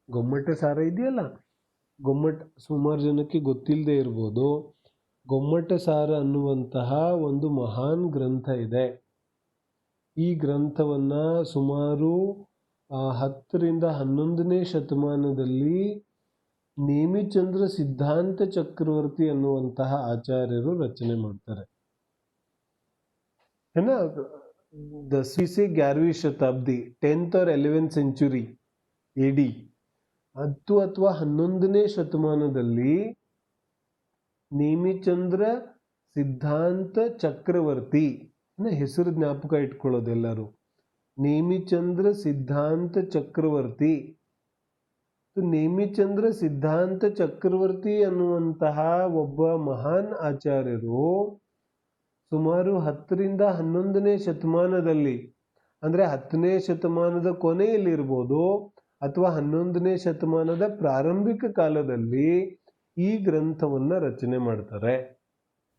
ಗೊಮ್ಮಟ ಸಾರ ಇದೆಯಲ್ಲ, ಸುಮಾರು ಜನಕ್ಕೆ ಗೊತ್ತಿಲ್ಲದೆ ಇರ್ಬೋದು. ಗೊಮ್ಮಟ ಸಾರ ಅನ್ನುವಂತಹ ಒಂದು ಮಹಾನ್ ಗ್ರಂಥ ಇದೆ. ಈ ಗ್ರಂಥವನ್ನು ಸುಮಾರು 10ರಿಂದ 11ನೇ ಶತಮಾನದಲ್ಲಿ ನೇಮಿಚಂದ್ರ ಸಿದ್ಧಾಂತ ಚಕ್ರವರ್ತಿ ಅನ್ನುವಂತಹ ಆಚಾರ್ಯರು ರಚನೆ ಮಾಡ್ತಾರೆ. है ना, 10वीं से 11वीं ಶತಾಬ್ದಿ, 10th और 11th ಸೆಂಚುರಿ AD, 10 ಅಥವಾ 11ನೇ ಶತಮಾನದಲ್ಲಿ ನೇಮಿಚಂದ್ರ ಸಿದ್ಧಾಂತ ಚಕ್ರವರ್ತಿ ಹೆಸರು ಜ್ಞಾಪಕ ಇಟ್ಕೊಳ್ಳೋದೆಲ್ಲರೂ. ನೇಮಿಚಂದ್ರ ಸಿದ್ಧಾಂತ ಚಕ್ರವರ್ತಿ. ನೇಮಿಚಂದ್ರ ಸಿದ್ಧಾಂತ ಚಕ್ರವರ್ತಿ ಅನ್ನುವಂತಹ ಒಬ್ಬ ಮಹಾನ್ ಆಚಾರ್ಯರು ಸುಮಾರು 10ರಿಂದ 11ನೇ ಶತಮಾನದಲ್ಲಿ, ಅಂದರೆ 10ನೇ ಶತಮಾನದ ಕೊನೆಯಲ್ಲಿರ್ಬೋದು ಅಥವಾ 11ನೇ ಶತಮಾನದ ಪ್ರಾರಂಭಿಕ ಕಾಲದಲ್ಲಿ ಈ ಗ್ರಂಥವನ್ನು ರಚನೆ ಮಾಡ್ತಾರೆ.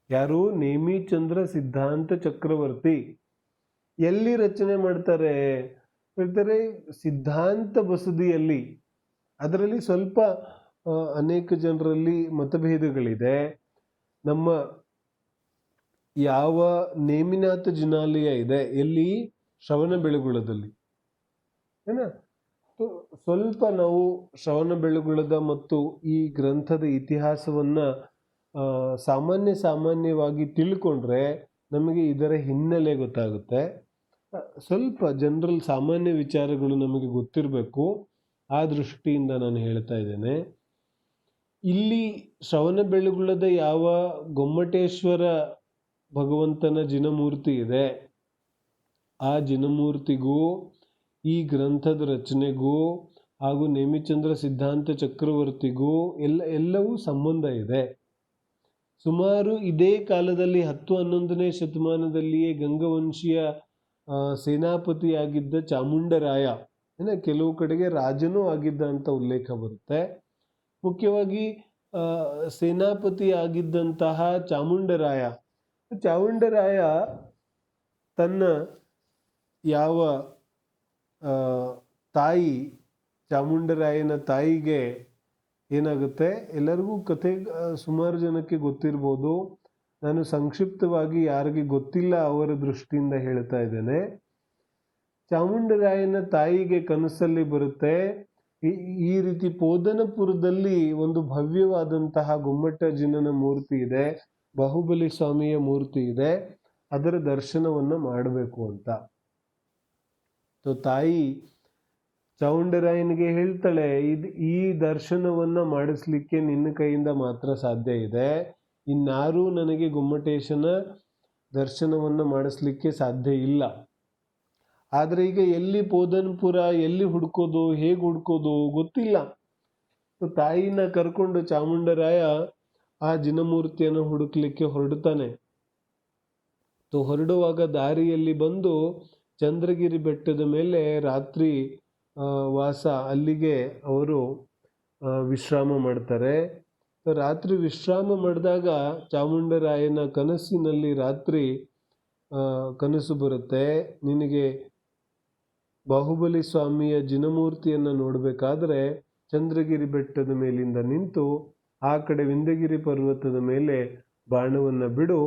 ಯಾರು? ನೇಮಿಚಂದ್ರ ಸಿದ್ಧಾಂತ ಚಕ್ರವರ್ತಿ. ಎಲ್ಲಿ ರಚನೆ ಮಾಡ್ತಾರೆ ಹೇಳ್ತಾರೆ? ಸಿದ್ಧಾಂತ ಬಸದಿಯಲ್ಲಿ. ಅದರಲ್ಲಿ ಸ್ವಲ್ಪ ಅನೇಕ ಜನರಲ್ಲಿ ಮತಭೇದಗಳಿದೆ. ನಮ್ಮ ಯಾವ ನೇಮಿನಾಥ ಜಿನಾಲಯ ಇದೆ, ಎಲ್ಲಿ? ಶ್ರವಣಬೆಳಗೊಳದಲ್ಲಿ. ಏನ ಸ್ವಲ್ಪ ನಾವು ಶ್ರವಣಬೆಳಗೊಳದ ಮತ್ತು ಈ ಗ್ರಂಥದ ಇತಿಹಾಸವನ್ನು ಸಾಮಾನ್ಯವಾಗಿ ತಿಳ್ಕೊಂಡ್ರೆ ನಮಗೆ ಇದರ ಹಿನ್ನೆಲೆ ಗೊತ್ತಾಗುತ್ತೆ. ಸ್ವಲ್ಪ ಜನರಲ್ ಸಾಮಾನ್ಯ ವಿಚಾರಗಳು ನಮಗೆ ಗೊತ್ತಿರಬೇಕು. ಆ ದೃಷ್ಟಿಯಿಂದ ನಾನು ಹೇಳ್ತಾ ಇದ್ದೇನೆ. ಇಲ್ಲಿ ಶ್ರವಣಬೆಳಗೊಳದ ಯಾವ ಗೊಮ್ಮಟೇಶ್ವರ ಭಗವಂತನ ಜಿನಮೂರ್ತಿ ಇದೆ, ಆ ಜಿನಮೂರ್ತಿಗೂ ಈ ಗ್ರಂಥದ ರಚನೆಗೂ ಹಾಗೂ ನೇಮಿಚಂದ್ರ ಸಿದ್ಧಾಂತ ಚಕ್ರವರ್ತಿಗೂ ಎಲ್ಲವೂ ಸಂಬಂಧ ಇದೆ. ಸುಮಾರು ಇದೇ ಕಾಲದಲ್ಲಿ 10-11ನೇ ಶತಮಾನದಲ್ಲಿಯೇ ಗಂಗವಂಶೀಯ ಸೇನಾಪತಿಯಾಗಿದ್ದ ಚಾಮುಂಡರಾಯ, ಕೆಲವು ಕಡೆಗೆ ರಾಜನೂ ಆಗಿದ್ದ ಅಂತ ಉಲ್ಲೇಖ ಬರುತ್ತೆ. ಮುಖ್ಯವಾಗಿ ಸೇನಾಪತಿ ಆಗಿದ್ದಂತಹ ಚಾಮುಂಡರಾಯ ತನ್ನ ಯಾವ ತಾಯಿ, ಚಾಮುಂಡರಾಯನ ತಾಯಿಗೆ ಏನಾಗುತ್ತೆ, ಎಲ್ಲರಿಗೂ ಕಥೆ ಸುಮಾರು ಜನಕ್ಕೆ ಗೊತ್ತಿರ್ಬೋದು. ನಾನು ಸಂಕ್ಷಿಪ್ತವಾಗಿ ಯಾರಿಗೆ ಗೊತ್ತಿಲ್ಲ ಅವರ ದೃಷ್ಟಿಯಿಂದ ಹೇಳ್ತಾ ಇದ್ದೇನೆ. ಚಾಮುಂಡರಾಯನ ತಾಯಿಗೆ ಕನಸಲ್ಲಿ ಬರುತ್ತೆ, ಈ ರೀತಿ ಪೋದನಪುರದಲ್ಲಿ ಒಂದು ಭವ್ಯವಾದಂತಹ ಗೊಮ್ಮಟ ಜಿನನ ಮೂರ್ತಿ ಇದೆ, ಬಾಹುಬಲಿ ಸ್ವಾಮಿಯ ಮೂರ್ತಿ ಇದೆ, ಅದರ ದರ್ಶನವನ್ನು ಮಾಡಬೇಕು ಅಂತ. ತಾಯಿ ಚಾಮುಂಡರಾಯನಿಗೆ ಹೇಳ್ತಾಳೆ, ಈ ದರ್ಶನವನ್ನು ಮಾಡಿಸ್ಲಿಕ್ಕೆ ನಿನ್ನ ಕೈಯಿಂದ ಮಾತ್ರ ಸಾಧ್ಯ ಇದೆ, ಇನ್ನಾರೂ ನನಗೆ ಗೊಮ್ಮಟೇಶನ ದರ್ಶನವನ್ನು ಮಾಡಿಸ್ಲಿಕ್ಕೆ ಸಾಧ್ಯ ಇಲ್ಲ. ಆದರೆ ಈಗ ಎಲ್ಲಿ ಪೋದನಪುರ, ಎಲ್ಲಿ ಹುಡ್ಕೋದು, ಹೇಗೆ ಹುಡ್ಕೋದು ಗೊತ್ತಿಲ್ಲ. ತಾಯಿನ ಕರ್ಕೊಂಡು ಚಾಮುಂಡರಾಯ ಆ ಜಿನಮೂರ್ತಿಯನ್ನು ಹುಡುಕ್ಲಿಕ್ಕೆ ಹೊರಡ್ತಾನೆ. ಹೊರಡುವಾಗ ದಾರಿಯಲ್ಲಿ ಬಂದು ಚಂದ್ರಗಿರಿ ಬೆಟ್ಟದ ಮೇಲೆ ರಾತ್ರಿ ವಾಸ, ಅಲ್ಲಿಗೆ ಅವರು ವಿಶ್ರಾಮ ಮಾಡ್ತಾರೆ. ರಾತ್ರಿ ವಿಶ್ರಾಮ ಮಾಡಿದಾಗ ಚಾಮುಂಡರಾಯನ ಕನಸಿನಲ್ಲಿ ರಾತ್ರಿ ಕನಸು ಬರುತ್ತೆ, ನಿನಗೆ ಬಾಹುಬಲಿ ಸ್ವಾಮಿಯ ಜಿನಮೂರ್ತಿಯನ್ನು ನೋಡಬೇಕಾದ್ರೆ ಚಂದ್ರಗಿರಿ ಬೆಟ್ಟದ ಮೇಲಿಂದ ನಿಂತು ಆ ಕಡೆ ವಿಂಧ್ಯಗಿರಿ ಪರ್ವತದ ಮೇಲೆ ಬಾಣವನ್ನು ಬಿಡು,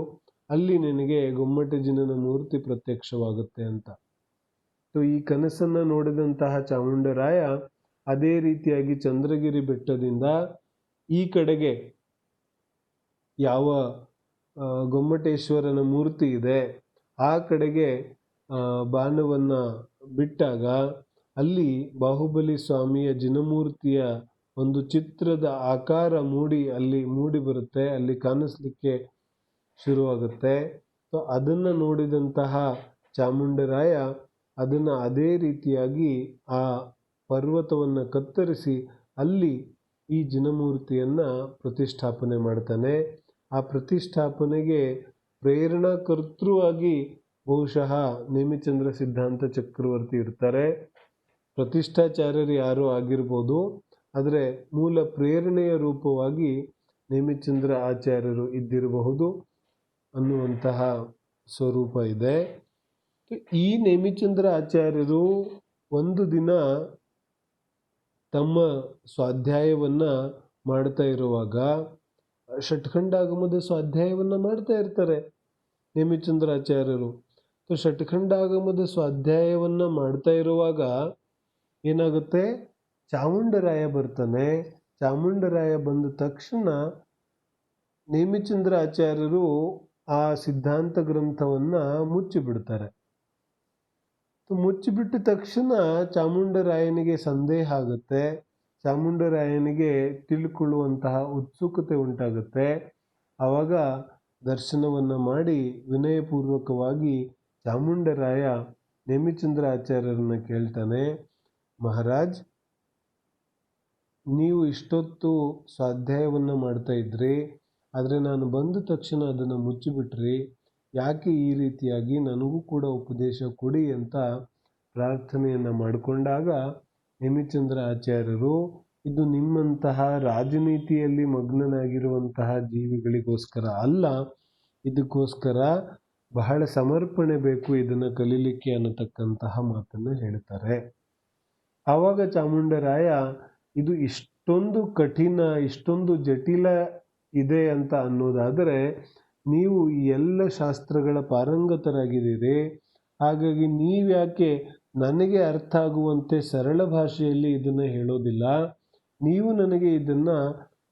ಅಲ್ಲಿ ನಿನಗೆ ಗೊಮ್ಮಟ ಜಿನನ ಮೂರ್ತಿ ಪ್ರತ್ಯಕ್ಷವಾಗುತ್ತೆ ಅಂತ. ಈ ಕನಸನ್ನು ನೋಡಿದಂತಹ ಚಾಮುಂಡರಾಯ ಅದೇ ರೀತಿಯಾಗಿ ಚಂದ್ರಗಿರಿ ಬೆಟ್ಟದಿಂದ ಈ ಕಡೆಗೆ ಯಾವ ಗೊಮ್ಮಟೇಶ್ವರನ ಮೂರ್ತಿ ಇದೆ ಆ ಕಡೆಗೆ ಬಾಣವನ್ನು ಬಿಟ್ಟಾಗ ಅಲ್ಲಿ ಬಾಹುಬಲಿ ಸ್ವಾಮಿಯ ಜಿನಮೂರ್ತಿಯ ಒಂದು ಚಿತ್ರದ ಆಕಾರ ಅಲ್ಲಿ ಮೂಡಿ ಬರುತ್ತೆ, ಅಲ್ಲಿ ಕಾಣಿಸ್ಲಿಕ್ಕೆ ಶುರುವಾಗುತ್ತೆ. ಅದನ್ನು ನೋಡಿದಂತಹ ಚಾಮುಂಡರಾಯ ಅದನ್ನು ಅದೇ ರೀತಿಯಾಗಿ ಆ ಪರ್ವತವನ್ನು ಕತ್ತರಿಸಿ ಅಲ್ಲಿ ಈ ಜಿನಮೂರ್ತಿಯನ್ನು ಪ್ರತಿಷ್ಠಾಪನೆ ಮಾಡ್ತಾನೆ. ಆ ಪ್ರತಿಷ್ಠಾಪನೆಗೆ ಪ್ರೇರಣಾಕರ್ತೃವಾಗಿ ಬಹುಶಃ ನೇಮಿಚಂದ್ರ ಸಿದ್ಧಾಂತ ಚಕ್ರವರ್ತಿ ಇರ್ತಾರೆ. ಪ್ರತಿಷ್ಠಾಚಾರ್ಯರು ಯಾರೂ ಆಗಿರ್ಬೋದು, ಆದರೆ ಮೂಲ ಪ್ರೇರಣೆಯ ರೂಪವಾಗಿ ನೇಮಿಚಂದ್ರ ಆಚಾರ್ಯರು ಇದ್ದಿರಬಹುದು ಅನ್ನುವಂತಹ ಸ್ವರೂಪ ಇದೆ. ಈ ನೇಮಿಚಂದ್ರ ಆಚಾರ್ಯರು ಒಂದು ದಿನ ತಮ್ಮ ಸ್ವಾಧ್ಯಾಯವನ್ನು ಮಾಡ್ತಾ ಇರುವಾಗ ಷಟ್ಖಂಡಾಗಮದ ಸ್ವಾಧ್ಯಾಯವನ್ನು ಮಾಡ್ತಾ ಇರ್ತಾರೆ ನೇಮಿಚಂದ್ರಾಚಾರ್ಯರು. ಷಟ್ಖಂಡಾಗಮದ ಸ್ವಾಧ್ಯಾಯವನ್ನು ಮಾಡ್ತಾ ಇರುವಾಗ ಏನಾಗುತ್ತೆ, ಚಾಮುಂಡರಾಯ ಬರ್ತಾನೆ. ಚಾಮುಂಡರಾಯ ಬಂದ ತಕ್ಷಣ ನೇಮಿಚಂದ್ರ ಆಚಾರ್ಯರು ಆ ಸಿದ್ಧಾಂತ ಗ್ರಂಥವನ್ನು ಮುಚ್ಚಿಬಿಡ್ತಾರೆ. ಮುಚ್ಚಿಬಿಟ್ಟ ತಕ್ಷಣ ಚಾಮುಂಡರಾಯನಿಗೆ ಸಂದೇಹ ಆಗುತ್ತೆ. ಚಾಮುಂಡರಾಯನಿಗೆ ತಿಳ್ಕೊಳ್ಳುವಂತಹ ಉತ್ಸುಕತೆ ಉಂಟಾಗುತ್ತೆ. ಆವಾಗ ದರ್ಶನವನ್ನು ಮಾಡಿ ವಿನಯಪೂರ್ವಕವಾಗಿ ಚಾಮುಂಡರಾಯ ನೇಮಿಚಂದ್ರ ಆಚಾರ್ಯರನ್ನು ಕೇಳ್ತಾನೆ, ಮಹಾರಾಜ್, ನೀವು ಇಷ್ಟೊತ್ತು ಸ್ವಾಧ್ಯಾಯವನ್ನು ಮಾಡ್ತಾ ಇದ್ರಿ, ಆದರೆ ನಾನು ಬಂದ ತಕ್ಷಣ ಅದನ್ನು ಮುಚ್ಚಿಬಿಟ್ರಿ. ಯಾಕೆ ಈ ರೀತಿಯಾಗಿ ನನಗೂ ಕೂಡ ಉಪದೇಶ ಕೊಡಿ ಅಂತ ಪ್ರಾರ್ಥನೆಯನ್ನು ಮಾಡಿಕೊಂಡಾಗ ನೇಮಿಚಂದ್ರ ಆಚಾರ್ಯರು, ಇದು ನಿಮ್ಮಂತಹ ರಾಜನೀತಿಯಲ್ಲಿ ಮಗ್ನನಾಗಿರುವಂತಹ ಜೀವಿಗಳಿಗೋಸ್ಕರ ಅಲ್ಲ, ಇದಕ್ಕೋಸ್ಕರ ಬಹಳ ಸಮರ್ಪಣೆ ಬೇಕು ಇದನ್ನು ಕಲೀಲಿಕ್ಕೆ ಅನ್ನತಕ್ಕಂತಹ ಮಾತನ್ನು ಹೇಳ್ತಾರೆ. ಆವಾಗ ಚಾಮುಂಡರಾಯ, ಇದು ಇಷ್ಟೊಂದು ಕಠಿಣ, ಇಷ್ಟೊಂದು ಜಟಿಲ ಇದೆ ಅಂತ ಅನ್ನೋದಾದರೆ ನೀವು ಈ ಎಲ್ಲ ಶಾಸ್ತ್ರಗಳ ಪಾರಂಗತರಾಗಿದ್ದೀರಿ. ಹಾಗಾಗಿ ನೀವ್ಯಾಕೆ ನನಗೆ ಅರ್ಥ ಆಗುವಂತೆ ಸರಳ ಭಾಷೆಯಲ್ಲಿ ಇದನ್ನು ಹೇಳೋದಿಲ್ಲ? ನೀವು ನನಗೆ ಇದನ್ನು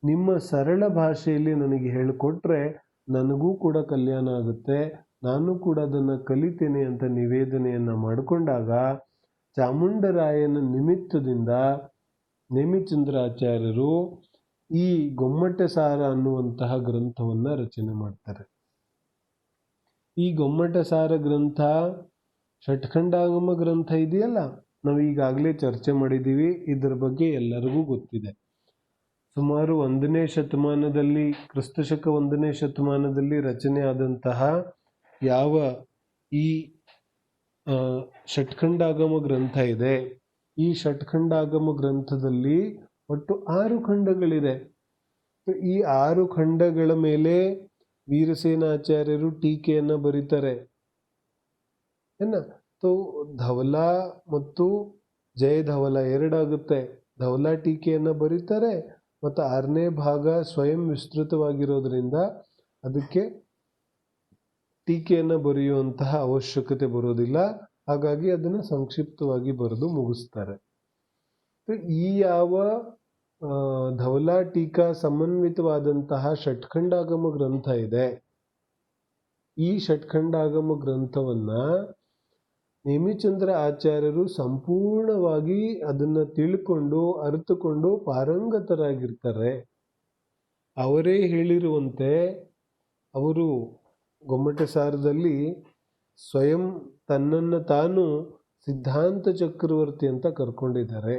ನಿಮ್ಮ ಸರಳ ಭಾಷೆಯಲ್ಲಿ ನನಗೆ ಹೇಳಿಕೊಟ್ರೆ ನನಗೂ ಕೂಡ ಕಲ್ಯಾಣ ಆಗುತ್ತೆ, ನಾನು ಕೂಡ ಅದನ್ನು ಕಲಿತೇನೆ ಅಂತ ನಿವೇದನೆಯನ್ನು ಮಾಡಿಕೊಂಡಾಗ ಚಾಮುಂಡರಾಯನ ನಿಮಿತ್ತದಿಂದ ನೇಮಿಚಂದ್ರಾಚಾರ್ಯರು ಈ ಗೊಮ್ಮಟಸಾರ ಅನ್ನುವಂತಹ ಗ್ರಂಥವನ್ನು ರಚನೆ ಮಾಡ್ತಾರೆ. ಈ ಗೊಮ್ಮಟಸಾರ ಗ್ರಂಥ ಷಟ್ಖಂಡಾಗಮ ಗ್ರಂಥ ಇದೆಯಲ್ಲ, ನಾವು ಈಗಾಗಲೇ ಚರ್ಚೆ ಮಾಡಿದ್ದೀವಿ, ಇದರ ಬಗ್ಗೆ ಎಲ್ಲರಿಗೂ ಗೊತ್ತಿದೆ. ಸುಮಾರು 1ನೇ ಶತಮಾನದಲ್ಲಿ, ಕ್ರಿಸ್ತಶಕ 1ನೇ ಶತಮಾನದಲ್ಲಿ ರಚನೆ ಆದಂತಹ ಯಾವ ಈ ಷಟ್ಖಂಡಾಗಮ ಗ್ರಂಥ ಇದೆ, ಈ ಷಟ್ಖಂಡಾಗಮ ಗ್ರಂಥದಲ್ಲಿ ಒಟ್ಟು 6 ಖಂಡಗಳಿದೆ. ಈ 6 ಖಂಡಗಳ ಮೇಲೆ ವೀರಸೇನಾಚಾರ್ಯರು ಟೀಕೆಯನ್ನು ಬರೀತಾರೆ. ಧವಲಾ ಮತ್ತು ಜಯ ಧವಲ ಎರಡಾಗುತ್ತೆ. ಧವಲಾ ಟೀಕೆಯನ್ನು ಬರೀತಾರೆ ಮತ್ತು 6ನೇ ಭಾಗ ಸ್ವಯಂ ವಿಸ್ತೃತವಾಗಿರೋದ್ರಿಂದ ಅದಕ್ಕೆ ಟೀಕೆಯನ್ನು ಬರೆಯುವಂತಹ ಅವಶ್ಯಕತೆ ಬರೋದಿಲ್ಲ. ಹಾಗಾಗಿ ಅದನ್ನು ಸಂಕ್ಷಿಪ್ತವಾಗಿ ಬರೆದು ಮುಗಿಸ್ತಾರೆ. ಈ ಯಾವ ಧವಲಾ ಟೀಕಾ ಸಮನ್ವಿತವಾದಂತಹ ಷಟ್ಖಂಡಾಗಮ ಗ್ರಂಥ ಇದೆ, ಈ ಷಟ್ಖಂಡಾಗಮ ಗ್ರಂಥವನ್ನು ನೇಮಿಚಂದ್ರ ಆಚಾರ್ಯರು ಸಂಪೂರ್ಣವಾಗಿ ಅದನ್ನು ತಿಳ್ಕೊಂಡು ಅರಿತುಕೊಂಡು ಪಾರಂಗತರಾಗಿರ್ತಾರೆ. ಅವರೇ ಹೇಳಿರುವಂತೆ ಅವರು ಗೊಮ್ಮಟಸಾರದಲ್ಲಿ ಸ್ವಯಂ ತನ್ನನ್ನು ತಾನು ಸಿದ್ಧಾಂತ ಚಕ್ರವರ್ತಿ ಅಂತ ಕರ್ಕೊಂಡಿದ್ದಾರೆ.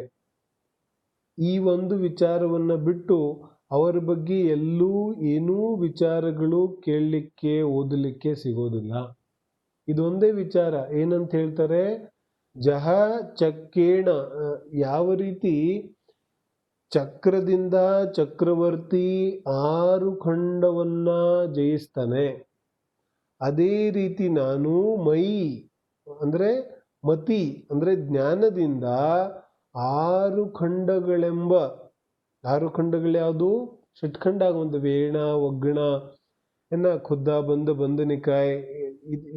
ಈ ಒಂದು ವಿಚಾರವನ್ನು ಬಿಟ್ಟು ಅವರ ಬಗ್ಗೆ ಎಲ್ಲೂ ಏನೂ ವಿಚಾರಗಳು ಕೇಳಲಿಕ್ಕೆ ಓದಲಿಕ್ಕೆ ಸಿಗೋದಿಲ್ಲ. ಇದೊಂದೇ ವಿಚಾರ ಏನಂತ ಹೇಳ್ತಾರೆ, ಜಹ ಚಕ್ರೇಣ, ಯಾವ ರೀತಿ ಚಕ್ರದಿಂದ ಚಕ್ರವರ್ತಿ 6 ಖಂಡವನ್ನು ಜಯಿಸ್ತಾನೆ, ಅದೇ ರೀತಿ ನಾನು ಮೈ ಅಂದರೆ ಮತಿ ಅಂದರೆ ಜ್ಞಾನದಿಂದ 6 ಖಂಡಗಳೆಂಬ 6 ಖಂಡಗಳು ಯಾವುದು? ಷಟ್ಖಂಡಾಗಮ, ವೇಣ, ಒಗ್ಗಣ, ಖುದ್ದ, ಬಂಧ ನಿಕಾಯ,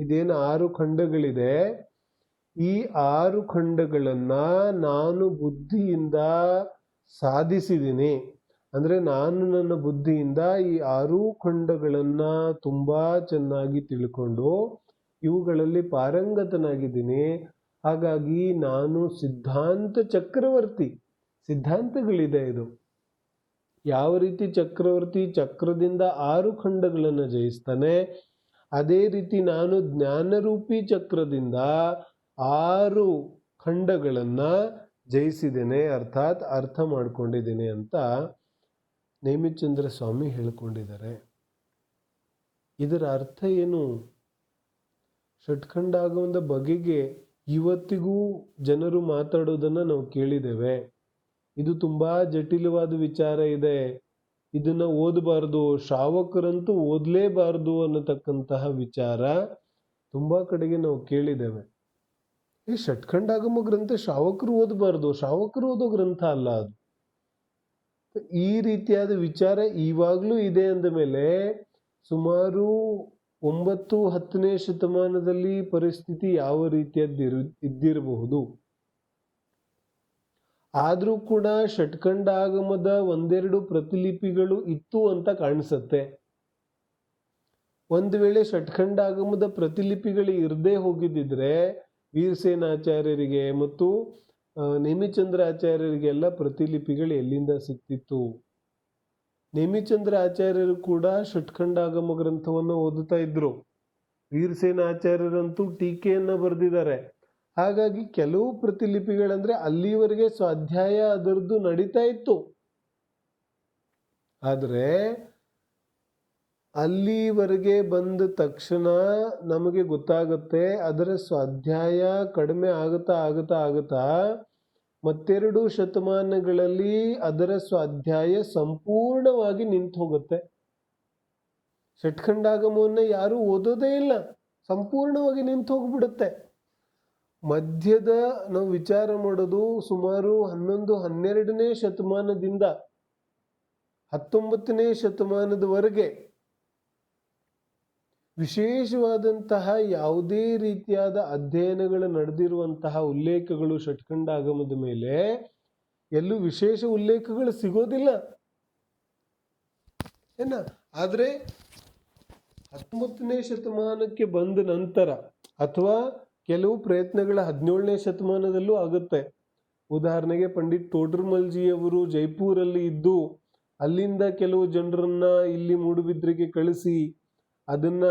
ಇದೇನು 6 ಖಂಡಗಳಿದೆ, ಈ 6 ಖಂಡಗಳನ್ನು ನಾನು ಬುದ್ಧಿಯಿಂದ ಸಾಧಿಸಿದ್ದೀನಿ. ಅಂದರೆ ನಾನು ನನ್ನ ಬುದ್ಧಿಯಿಂದ ಈ 6 ಖಂಡಗಳನ್ನು ತುಂಬ ಚೆನ್ನಾಗಿ ತಿಳ್ಕೊಂಡು ಇವುಗಳಲ್ಲಿ ಪಾರಂಗತನಾಗಿದ್ದೀನಿ. ಹಾಗಾಗಿ ನಾನು ಸಿದ್ಧಾಂತ ಚಕ್ರವರ್ತಿ. ಸಿದ್ಧಾಂತಗಳಿದೆ ಇದು. ಯಾವ ರೀತಿ ಚಕ್ರವರ್ತಿ ಚಕ್ರದಿಂದ 6 ಖಂಡಗಳನ್ನು ಜಯಿಸ್ತಾನೆ, ಅದೇ ರೀತಿ ನಾನು ಜ್ಞಾನರೂಪಿ ಚಕ್ರದಿಂದ 6 ಖಂಡಗಳನ್ನು ಜಯಿಸಿದ್ದೇನೆ, ಅರ್ಥಾತ್ ಅರ್ಥ ಮಾಡಿಕೊಂಡಿದ್ದೇನೆ ಅಂತ ನೇಮಿಚಂದ್ರ ಸ್ವಾಮಿ ಹೇಳಿಕೊಂಡಿದ್ದಾರೆ. ಇದರ ಅರ್ಥ ಏನು? ಷಟ್ಖಂಡಾಗಮದ ಬಗೆಗೆ ಇವತ್ತಿಗೂ ಜನರು ಮಾತಾಡೋದನ್ನು ನಾವು ಕೇಳಿದ್ದೇವೆ. ಇದು ತುಂಬ ಜಟಿಲವಾದ ವಿಚಾರ ಇದೆ, ಇದನ್ನು ಓದಬಾರ್ದು, ಶ್ರಾವಕರಂತೂ ಓದಲೇಬಾರ್ದು ಅನ್ನತಕ್ಕಂತಹ ವಿಚಾರ ತುಂಬ ಕಡೆಗೆ ನಾವು ಕೇಳಿದ್ದೇವೆ. ಈ ಷಟ್ಖಂಡಾಗಮ ಗ್ರಂಥ ಶ್ರಾವಕರು ಓದಬಾರ್ದು, ಶ್ರಾವಕರು ಓದೋ ಗ್ರಂಥ ಅಲ್ಲ ಅದು. ಈ ರೀತಿಯಾದ ವಿಚಾರ ಇವಾಗಲೂ ಇದೆ ಅಂದ ಮೇಲೆ ಸುಮಾರು 9-10ನೇ ಶತಮಾನದಲ್ಲಿ ಪರಿಸ್ಥಿತಿ ಯಾವ ರೀತಿಯದ್ದು ಇದ್ದಿರಬಹುದು. ಆದರೂ ಕೂಡ ಷಟ್ಖಂಡ ಆಗಮದ ಒಂದೆರಡು ಪ್ರತಿಲಿಪಿಗಳು ಇತ್ತು ಅಂತ ಕಾಣಿಸುತ್ತೆ. ಒಂದು ವೇಳೆ ಷಟ್ಖಂಡ ಆಗಮದ ಪ್ರತಿಲಿಪಿಗಳು ಇರದೇ ಹೋಗಿದ್ದಿದ್ರೆ ವೀರಸೇನಾಚಾರ್ಯರಿಗೆ ಮತ್ತು ನೇಮಿಚಂದ್ರ ಆಚಾರ್ಯರಿಗೆಲ್ಲ ಪ್ರತಿಲಿಪಿಗಳು ಎಲ್ಲಿಂದ ಸಿಕ್ತಿತ್ತು? ನೇಮಿಚಂದ್ರ ಆಚಾರ್ಯರು ಕೂಡ ಷಟ್ಖಂಡ ಆಗಮ ಗ್ರಂಥವನ್ನು ಓದುತ್ತಾ ಇದ್ರು. ವೀರಸೇನಾಚಾರ್ಯರಂತೂ ಟೀಕೆಯನ್ನ ಬರೆದಿದ್ದಾರೆ. ಹಾಗಾಗಿ ಕೆಲವು ಪ್ರತಿಲಿಪಿಗಳಂದ್ರೆ ಅಲ್ಲಿವರೆಗೆ ಸ್ವಾಧ್ಯಾಯ ಅದರದ್ದು ನಡೀತಾ ಇತ್ತು. ಆದರೆ ಅಲ್ಲಿವರೆಗೆ ಬಂದ ತಕ್ಷಣ ನಮಗೆ ಗೊತ್ತಾಗುತ್ತೆ ಅದರ ಸ್ವಾಧ್ಯಾಯ ಕಡಿಮೆ ಆಗುತ್ತಾ ಮತ್ತೆರಡು ಶತಮಾನಗಳಲ್ಲಿ ಅದರ ಸ್ವಾಧ್ಯಾಯ ಸಂಪೂರ್ಣವಾಗಿ ನಿಂತು ಹೋಗುತ್ತೆ. ಷಟ್ಖಂಡಾಗಮವನ್ನು ಯಾರು ಓದೋದೇ ಇಲ್ಲ, ಸಂಪೂರ್ಣವಾಗಿ ನಿಂತು ಹೋಗ್ಬಿಡುತ್ತೆ. ಮಧ್ಯದ ನಾವು ವಿಚಾರ ಮಾಡೋದು ಸುಮಾರು 11-12ನೇ ಶತಮಾನದಿಂದ 19ನೇ ಶತಮಾನದವರೆಗೆ ವಿಶೇಷವಾದಂತಹ ಯಾವುದೇ ರೀತಿಯಾದ ಅಧ್ಯಯನಗಳು ನಡೆದಿರುವಂತಹ ಉಲ್ಲೇಖಗಳು ಷಟ್ಖಂಡ ಆಗಮದ ಮೇಲೆ ಎಲ್ಲೂ ವಿಶೇಷ ಉಲ್ಲೇಖಗಳು ಸಿಗೋದಿಲ್ಲ ಆದರೆ 19ನೇ ಶತಮಾನಕ್ಕೆ ಬಂದ ನಂತರ ಅಥವಾ ಕೆಲವು ಪ್ರಯತ್ನಗಳ 17ನೇ ಶತಮಾನದಲ್ಲೂ ಆಗುತ್ತೆ. ಉದಾಹರಣೆಗೆ ಪಂಡಿತ್ ತೋಡ್ರಮಲ್ಜಿಯವರು ಜೈಪುರಲ್ಲಿ ಇದ್ದು ಅಲ್ಲಿಂದ ಕೆಲವು ಜನರನ್ನ ಇಲ್ಲಿ ಮೂಡುಬಿದ್ರೆಗೆ ಕಳಿಸಿ ಅದನ್ನ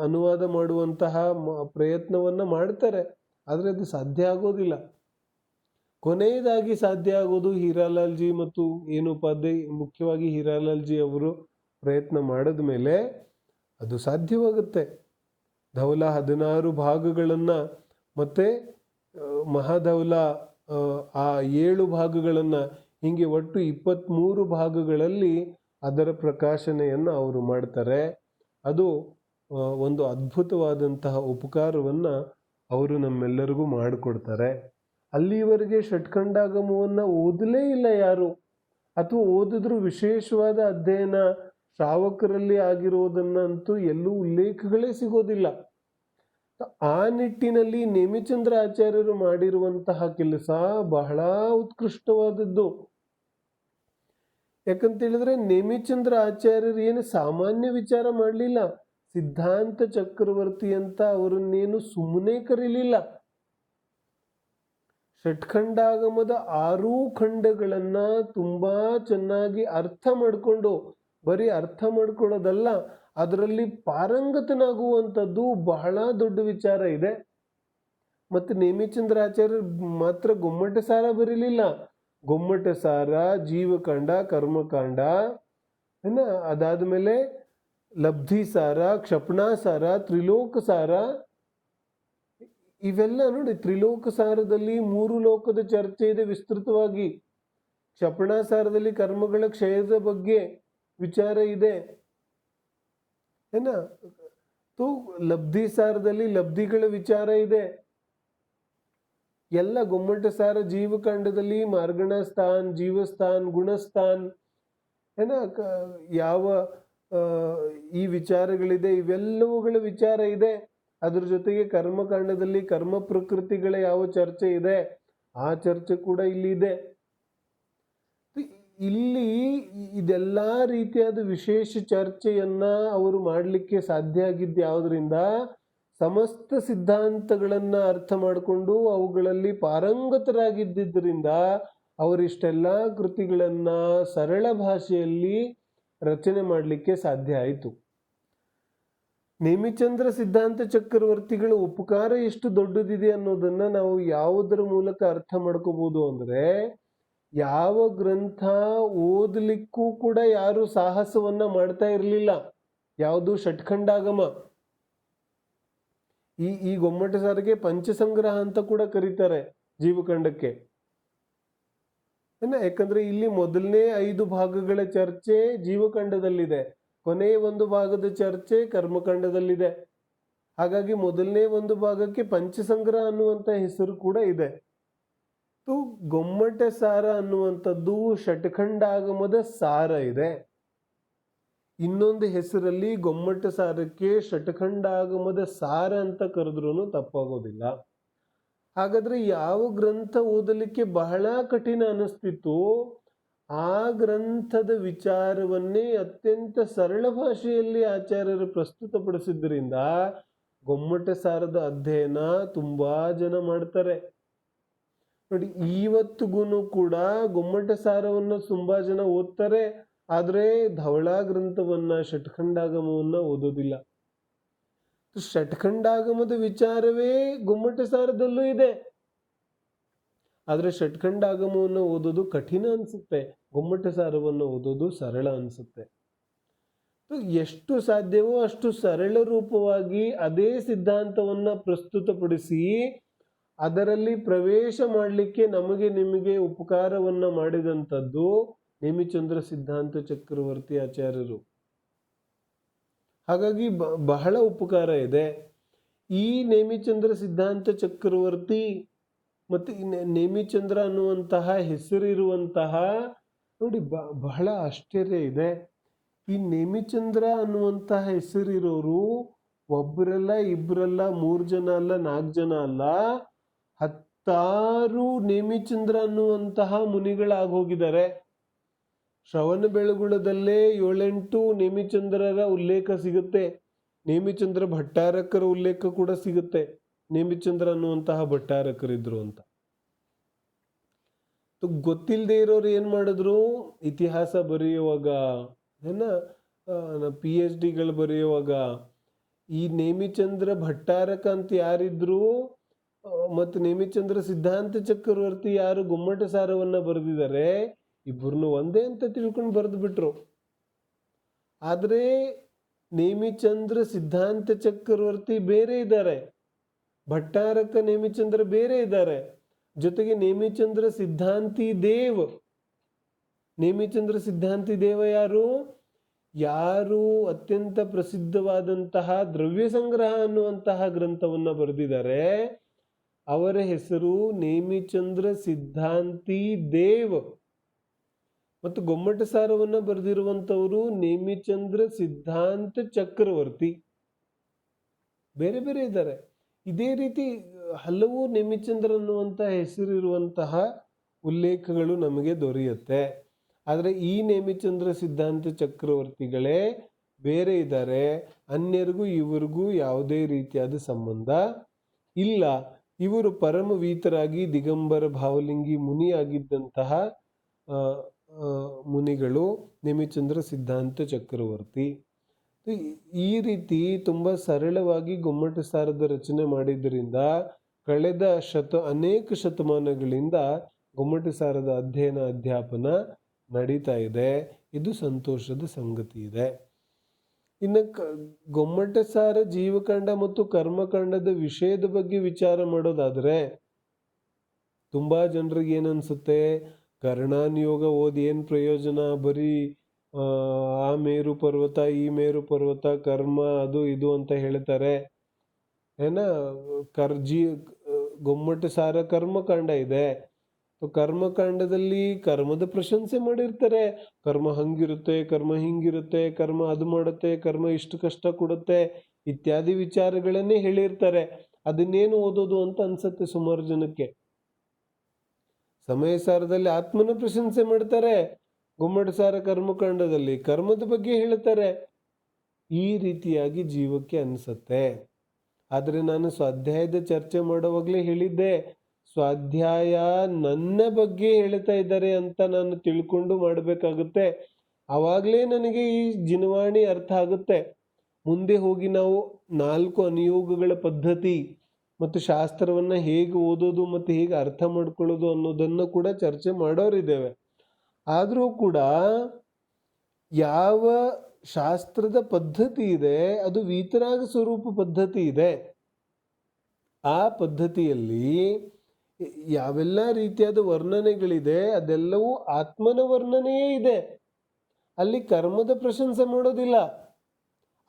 ಅನುವಾದ ಮಾಡುವಂತಹ ಪ್ರಯತ್ನವನ್ನ ಮಾಡ್ತಾರೆ. ಆದರೆ ಅದು ಸಾಧ್ಯ ಆಗೋದಿಲ್ಲ. ಕೊನೆಯದಾಗಿ ಸಾಧ್ಯ ಆಗೋದು ಹೀರಾಲಾಲ್ಜಿ ಮತ್ತು ಏನೋಪಾಧ್ಯಾಯ, ಮುಖ್ಯವಾಗಿ ಹೀರಾಲಾಲ್ಜಿ ಅವರು ಪ್ರಯತ್ನ ಮಾಡಿದ ಮೇಲೆ ಅದು ಸಾಧ್ಯವಾಗುತ್ತೆ. ಧವಲ 16 ಭಾಗಗಳನ್ನ ಮತ್ತೆ ಮಹಾಧವಲ ಆ 7 ಭಾಗಗಳನ್ನ ಹೀಗೆ ಒಟ್ಟು 23 ಭಾಗಗಳಲ್ಲಿ ಅದರ ಪ್ರಕಾಶನೆಯನ್ನು ಅವರು ಮಾಡ್ತಾರೆ. ಅದು ಒಂದು ಅದ್ಭುತವಾದಂತಹ ಉಪಕಾರವನ್ನ ಅವರು ನಮ್ಮೆಲ್ಲರಿಗೂ ಮಾಡಿಕೊಡ್ತಾರೆ. ಅಲ್ಲಿವರೆಗೆ ಷಟ್ಖಂಡಾಗಮವನ್ನ ಓದಲೇ ಇಲ್ಲ ಯಾರು, ಅಥವಾ ಓದಿದ್ರು ವಿಶೇಷವಾದ ಅಧ್ಯಯನ ಶ್ರಾವಕರಲ್ಲಿ ಆಗಿರುವುದನ್ನಂತೂ ಎಲ್ಲೂ ಉಲ್ಲೇಖಗಳೇ ಸಿಗೋದಿಲ್ಲ. ಆ ನಿಟ್ಟಿನಲ್ಲಿ ನೇಮಿಚಂದ್ರ ಆಚಾರ್ಯರು ಮಾಡಿರುವಂತಹ ಕೆಲಸ ಬಹಳ ಉತ್ಕೃಷ್ಟವಾದದ್ದು. ಯಾಕಂತ ಹೇಳಿದ್ರೆ ನೇಮಿಚಂದ್ರ ಆಚಾರ್ಯರು ಏನು ಸಾಮಾನ್ಯ ವಿಚಾರ ಮಾಡಲಿಲ್ಲ. ಸಿದ್ಧಾಂತ ಚಕ್ರವರ್ತಿ ಅಂತ ಅವರನ್ನೇನು ಸುಮ್ಮನೆ ಕರೀಲಿಲ್ಲ. ಷಟ್ಖಂಡಾಗಮದ 6 ಖಂಡಗಳನ್ನ ತುಂಬಾ ಚೆನ್ನಾಗಿ ಅರ್ಥ ಮಾಡಿಕೊಂಡು, ಬರೀ ಅರ್ಥ ಮಾಡ್ಕೊಳ್ಳೋದಲ್ಲ, ಅದರಲ್ಲಿ ಪಾರಂಗತನಾಗುವಂಥದ್ದು ಬಹಳ ದೊಡ್ಡ ವಿಚಾರ ಇದೆ. ಮತ್ತು ನೇಮಿಚಂದ್ರ ಆಚಾರ್ಯರು ಮಾತ್ರ ಗೊಮ್ಮಟ ಸಾರ ಬರೀಲಿಲ್ಲ. ಗೊಮ್ಮಟ ಸಾರ, ಜೀವಕಾಂಡ, ಕರ್ಮಕಾಂಡ, ಅದಾದ್ಮೇಲೆ ಲಬ್ಧಿ ಸಾರ, ಕ್ಷಪಣಾ ಸಾರ, ತ್ರಿಲೋಕ ಸಾರ, ಇವೆಲ್ಲ ನೋಡಿ. ತ್ರಿಲೋಕ ಸಾರದಲ್ಲಿ 3 ಲೋಕದ ಚರ್ಚೆ ಇದೆ ವಿಸ್ತೃತವಾಗಿ. ಕ್ಷಪಣಾ ಸಾರದಲ್ಲಿ ಕರ್ಮಗಳ ಕ್ಷಯದ ಬಗ್ಗೆ ವಿಚಾರ ಇದೆ ಲಬ್ಧಿ ಸಾರದಲ್ಲಿ ಲಬ್ಧಿಗಳ ವಿಚಾರ ಇದೆ. ಎಲ್ಲ ಗೊಮ್ಮಟ ಸಾರ ಜೀವಕಾಂಡದಲ್ಲಿ ಮಾರ್ಗಣ ಸ್ಥಾನ್, ಜೀವಸ್ಥಾನ್, ಗುಣಸ್ಥಾನ್ ಯಾವ ಈ ವಿಚಾರಗಳಿದೆ, ಇವೆಲ್ಲವುಗಳ ವಿಚಾರ ಇದೆ. ಅದ್ರ ಜೊತೆಗೆ ಕರ್ಮಕಾಂಡದಲ್ಲಿ ಕರ್ಮ ಪ್ರಕೃತಿಗಳ ಯಾವ ಚರ್ಚೆ ಇದೆ, ಆ ಚರ್ಚೆ ಕೂಡ ಇಲ್ಲಿ ಇದೆ. ಇಲ್ಲಿ ಇದೆಲ್ಲ ರೀತಿಯಾದ ವಿಶೇಷ ಚರ್ಚೆಯನ್ನ ಅವರು ಮಾಡಲಿಕ್ಕೆ ಸಾಧ್ಯ ಆಗಿದ್ದು ಯಾವುದರಿಂದ? ಸಮಸ್ತ ಸಿದ್ಧಾಂತಗಳನ್ನ ಅರ್ಥ ಮಾಡಿಕೊಂಡು ಅವುಗಳಲ್ಲಿ ಪಾರಂಗತರಾಗಿದ್ದರಿಂದ ಅವರಿಷ್ಟೆಲ್ಲ ಕೃತಿಗಳನ್ನ ಸರಳ ಭಾಷೆಯಲ್ಲಿ ರಚನೆ ಮಾಡಲಿಕ್ಕೆ ಸಾಧ್ಯ ಆಯಿತು. ನೇಮಿಚಂದ್ರ ಸಿದ್ಧಾಂತ ಚಕ್ರವರ್ತಿಗಳ ಉಪಕಾರ ಎಷ್ಟು ದೊಡ್ಡದಿದೆ ಅನ್ನೋದನ್ನ ನಾವು ಯಾವುದರ ಮೂಲಕ ಅರ್ಥ ಮಾಡ್ಕೋಬಹುದು ಅಂದ್ರೆ, ಯಾವ ಗ್ರಂಥ ಓದಲಿಕ್ಕೂ ಕೂಡ ಯಾರು ಸಾಹಸವನ್ನ ಮಾಡ್ತಾ ಇರಲಿಲ್ಲ. ಯಾವುದು? ಷಟ್ಖಂಡಾಗಮ. ಈ ಗೊಮ್ಮಟ ಸಾರಿಗೆ ಪಂಚಸಂಗ್ರಹ ಅಂತ ಕೂಡ ಕರೀತಾರೆ ಜೀವಖಂಡಕ್ಕೆ. ಯಾಕಂದ್ರೆ ಇಲ್ಲಿ ಮೊದಲನೇ 5 ಭಾಗಗಳ ಚರ್ಚೆ ಜೀವಖಂಡದಲ್ಲಿದೆ, ಕೊನೆಯ 1 ಭಾಗದ ಚರ್ಚೆ ಕರ್ಮಖಂಡದಲ್ಲಿದೆ. ಹಾಗಾಗಿ ಮೊದಲನೇ 1 ಭಾಗಕ್ಕೆ ಪಂಚಸಂಗ್ರಹ ಅನ್ನುವಂತ ಹೆಸರು ಕೂಡ ಇದೆ. ಗೊಮ್ಮಟ ಸಾರ ಅನ್ನುವಂಥದ್ದು ಷಟ್ಖಂಡಾಗಮದ ಸಾರ ಇದೆ. ಇನ್ನೊಂದು ಹೆಸರಲ್ಲಿ ಗೊಮ್ಮಟ ಸಾರಕ್ಕೆ ಷಟ್ಖಂಡಾಗಮದ ಸಾರ ಅಂತ ಕರೆದ್ರೂ ತಪ್ಪಾಗೋದಿಲ್ಲ. ಹಾಗಾದ್ರೆ ಯಾವ ಗ್ರಂಥ ಓದಲಿಕ್ಕೆ ಬಹಳ ಕಠಿಣ ಅನಿಸ್ತಿತ್ತು, ಆ ಗ್ರಂಥದ ವಿಚಾರವನ್ನೇ ಅತ್ಯಂತ ಸರಳ ಭಾಷೆಯಲ್ಲಿ ಆಚಾರ್ಯರು ಪ್ರಸ್ತುತಪಡಿಸಿದ್ದರಿಂದ ಗೊಮ್ಮಟ ಸಾರದ ಅಧ್ಯಯನ ತುಂಬಾ ಜನ ಮಾಡ್ತಾರೆ. ನೋಡಿ, ಇವತ್ತಿಗೂ ಕೂಡ ಗೊಮ್ಮಟ ಸಾರವನ್ನ ತುಂಬಾ ಜನ ಓದ್ತಾರೆ, ಆದ್ರೆ ಧವಳಾ ಗ್ರಂಥವನ್ನ ಷಟ್ಖಂಡಾಗಮವನ್ನ ಓದೋದಿಲ್ಲ. ಷಟ್ಖಂಡಾಗಮದ ವಿಚಾರವೇ ಗೊಮ್ಮಟ ಸಾರದಲ್ಲೂ ಇದೆ, ಆದ್ರೆ ಷಟ್ಖಂಡಾಗಮವನ್ನು ಓದೋದು ಕಠಿಣ ಅನ್ಸುತ್ತೆ, ಗೊಮ್ಮಟ ಸಾರವನ್ನು ಓದೋದು ಸರಳ ಅನ್ಸುತ್ತೆ. ಎಷ್ಟು ಸಾಧ್ಯವೋ ಅಷ್ಟು ಸರಳ ರೂಪವಾಗಿ ಅದೇ ಸಿದ್ಧಾಂತವನ್ನ ಪ್ರಸ್ತುತಪಡಿಸಿ ಅದರಲ್ಲಿ ಪ್ರವೇಶ ಮಾಡಲಿಕ್ಕೆ ನಮಗೆ ನಿಮಗೆ ಉಪಕಾರವನ್ನ ಮಾಡಿದಂಥದ್ದು ನೇಮಿಚಂದ್ರ ಸಿದ್ಧಾಂತ ಚಕ್ರವರ್ತಿ ಆಚಾರ್ಯರು. ಹಾಗಾಗಿ ಬಹಳ ಉಪಕಾರ ಇದೆ. ಈ ನೇಮಿಚಂದ್ರ ಸಿದ್ಧಾಂತ ಚಕ್ರವರ್ತಿ ಮತ್ತೆ ನೇಮಿಚಂದ್ರ ಅನ್ನುವಂತಹ ಹೆಸರಿರುವಂತಹ, ನೋಡಿ ಬಹಳ ಆಶ್ಚರ್ಯ ಇದೆ. ಈ ನೇಮಿಚಂದ್ರ ಅನ್ನುವಂತಹ ಹೆಸರಿರೋರು ಒಬ್ಬರಲ್ಲ, ಇಬ್ಬರಲ್ಲ, 3 ಜನ ಅಲ್ಲ, 4 ಜನ ಅಲ್ಲ, 10 ನೇಮಿಚಂದ್ರ ಅನ್ನುವಂತಹ ಮುನಿಗಳಾಗೋಗಿದ್ದಾರೆ. ಶ್ರವಣ ಬೆಳಗುಳದಲ್ಲೇ 7-8 ನೇಮಿಚಂದ್ರರ ಉಲ್ಲೇಖ ಸಿಗುತ್ತೆ. ನೇಮಿಚಂದ್ರ ಭಟ್ಟಾರಕರ ಉಲ್ಲೇಖ ಕೂಡ ಸಿಗುತ್ತೆ, ನೇಮಿಚಂದ್ರ ಅನ್ನುವಂತಹ ಭಟ್ಟಾರಕರಿದ್ರು ಅಂತ. ಗೊತ್ತಿಲ್ಲದೆ ಇರೋರು ಏನ್ ಮಾಡಿದ್ರು, ಇತಿಹಾಸ ಬರೆಯುವಾಗ PhDಗಳು ಬರೆಯುವಾಗ ಈ ನೇಮಿಚಂದ್ರ ಭಟ್ಟಾರಕ ಅಂತ ಯಾರಿದ್ರು ಮತ್ತು ನೇಮಿಚಂದ್ರ ಸಿದ್ಧಾಂತ ಚಕ್ರವರ್ತಿ ಯಾರು ಗೊಮ್ಮಟ ಸಾರವನ್ನ ಬರೆದಿದ್ದಾರೆ, ಇಬ್ಬರನ್ನು ಒಂದೇ ಅಂತ ತಿಳ್ಕೊಂಡು ಬರೆದು ಬಿಟ್ರು. ಆದ್ರೆ ನೇಮಿಚಂದ್ರ ಸಿದ್ಧಾಂತ ಚಕ್ರವರ್ತಿ ಬೇರೆ ಇದ್ದಾರೆ, ಭಟ್ಟಾರಕ ನೇಮಿಚಂದ್ರ ಬೇರೆ ಇದ್ದಾರೆ. ಜೊತೆಗೆ ನೇಮಿಚಂದ್ರ ಸಿದ್ಧಾಂತಿ ದೇವ್, ನೇಮಿಚಂದ್ರ ಸಿದ್ಧಾಂತಿ ದೇವ ಯಾರು ಅತ್ಯಂತ ಪ್ರಸಿದ್ಧವಾದಂತಹ ದ್ರವ್ಯ ಸಂಗ್ರಹ ಅನ್ನುವಂತಹ ಗ್ರಂಥವನ್ನ ಬರೆದಿದ್ದಾರೆ, ಅವರ ಹೆಸರು ನೇಮಿಚಂದ್ರ ಸಿದ್ಧಾಂತಿ ದೇವ್. ಮತ್ತು ಗೊಮ್ಮಟ ಸಾರವನ್ನ ಬರೆದಿರುವಂತವರು ನೇಮಿಚಂದ್ರ ಸಿದ್ಧಾಂತ ಚಕ್ರವರ್ತಿ, ಬೇರೆ ಬೇರೆ ಇದ್ದಾರೆ. ಇದೇ ರೀತಿ ಹಲವು ನೇಮಿಚಂದ್ರ ಅನ್ನುವಂತಹ ಹೆಸರಿರುವಂತಹ ಉಲ್ಲೇಖಗಳು ನಮಗೆ ದೊರೆಯುತ್ತೆ. ಆದರೆ ಈ ನೇಮಿಚಂದ್ರ ಸಿದ್ಧಾಂತ ಚಕ್ರವರ್ತಿಗಳೇ ಬೇರೆ ಇದ್ದಾರೆ, ಅನ್ಯರಿಗೂ ಇವರಿಗೂ ಯಾವುದೇ ರೀತಿಯಾದ ಸಂಬಂಧ ಇಲ್ಲ. ಇವರು ಪರಮವೀತರಾಗಿ ದಿಗಂಬರ ಭಾವಲಿಂಗಿ ಮುನಿಯಾಗಿದ್ದಂತಹ ಮುನಿಗಳು ನೇಮಿಚಂದ್ರ ಸಿದ್ಧಾಂತ ಚಕ್ರವರ್ತಿ. ಈ ರೀತಿ ತುಂಬಾ ಸರಳವಾಗಿ ಗೊಮ್ಮಟ ಸಾರದ ರಚನೆ ಮಾಡಿದ್ದರಿಂದ ಕಳೆದ ಅನೇಕ ಶತಮಾನಗಳಿಂದ ಗೊಮ್ಮಟ ಸಾರದ ಅಧ್ಯಯನ ಅಧ್ಯಾಪನ ನಡೀತಾ ಇದೆ. ಇದು ಸಂತೋಷದ ಸಂಗತಿ ಇದೆ. ಇನ್ನು ಗೊಮ್ಮಟ ಸಾರ ಜೀವಕಾಂಡ ಮತ್ತು ಕರ್ಮಕಾಂಡದ ವಿಷಯದ ಬಗ್ಗೆ ವಿಚಾರ ಮಾಡೋದಾದ್ರೆ ತುಂಬಾ ಜನರಿಗೆ ಏನನ್ಸುತ್ತೆ, ಕರ್ಣಾನಿಯೋಗ ಓದಿ ಏನ್ ಪ್ರಯೋಜನ, ಬರೀ ಆ ಮೇರು ಪರ್ವತ ಈ ಮೇರು ಪರ್ವತ ಕರ್ಮ ಅದು ಇದು ಅಂತ ಹೇಳ್ತಾರೆ ಗೊಮ್ಮಟ ಸಾರ ಕರ್ಮಕಾಂಡ ಇದೆ. ಕರ್ಮಕಾಂಡದಲ್ಲಿ ಕರ್ಮದ ಪ್ರಶಂಸೆ ಮಾಡಿರ್ತಾರೆ, ಕರ್ಮ ಹಂಗಿರುತ್ತೆ, ಕರ್ಮ ಹಿಂಗಿರುತ್ತೆ, ಕರ್ಮ ಅದು ಮಾಡುತ್ತೆ, ಕರ್ಮ ಇಷ್ಟು ಕಷ್ಟ ಕೊಡುತ್ತೆ ಇತ್ಯಾದಿ ವಿಚಾರಗಳನ್ನೇ ಹೇಳಿರ್ತಾರೆ. ಅದನ್ನೇನು ಓದೋದು ಅಂತ ಅನ್ಸತ್ತೆ ಸುಮಾರು ಜನಕ್ಕೆ. ಸಮಯ ಸಾರದಲ್ಲಿ ಆತ್ಮನ ಪ್ರಶಂಸೆ ಮಾಡ್ತಾರೆ, ಗೊಮ್ಮಟ ಸಾರ ಕರ್ಮಕಾಂಡದಲ್ಲಿ ಕರ್ಮದ ಬಗ್ಗೆ ಹೇಳ್ತಾರೆ. ಈ ರೀತಿಯಾಗಿ ಜೀವಕ್ಕೆ ಅನ್ಸತ್ತೆ. ಆದ್ರೆ ನಾನು ಸ್ವಾಧ್ಯಾಯದ ಚರ್ಚೆ ಮಾಡುವಾಗಲೇ ಹೇಳಿದ್ದೆ, ಸ್ವಾಧ್ಯಾಯ ನನ್ನ ಬಗ್ಗೆ ಹೇಳ್ತಾ ಇದ್ದಾರೆ ಅಂತ ನಾನು ತಿಳ್ಕೊಂಡು ಮಾಡಬೇಕಾಗುತ್ತೆ. ಆವಾಗಲೇ ನನಗೆ ಈ ಜಿನವಾಣಿ ಅರ್ಥ ಆಗುತ್ತೆ. ಮುಂದೆ ಹೋಗಿ ನಾವು 4 ಅನುಯೋಗಗಳ ಪದ್ಧತಿ ಮತ್ತು ಶಾಸ್ತ್ರವನ್ನ ಹೇಗೆ ಓದೋದು ಮತ್ತು ಹೇಗೆ ಅರ್ಥ ಮಾಡ್ಕೊಳ್ಳೋದು ಅನ್ನೋದನ್ನು ಕೂಡ ಚರ್ಚೆ ಮಾಡೋರಿದ್ದೇವೆ. ಆದರೂ ಕೂಡ ಯಾವ ಶಾಸ್ತ್ರದ ಪದ್ಧತಿ ಇದೆ ಅದು ವೀತರಾಗ ಸ್ವರೂಪ ಪದ್ಧತಿ ಇದೆ. ಆ ಪದ್ಧತಿಯಲ್ಲಿ ಯಾವೆಲ್ಲ ರೀತಿಯಾದ ವರ್ಣನೆಗಳಿದೆ ಅದೆಲ್ಲವೂ ಆತ್ಮನ ವರ್ಣನೆಯೇ ಇದೆ. ಅಲ್ಲಿ ಕರ್ಮದ ಪ್ರಶಂಸೆ ಮಾಡೋದಿಲ್ಲ.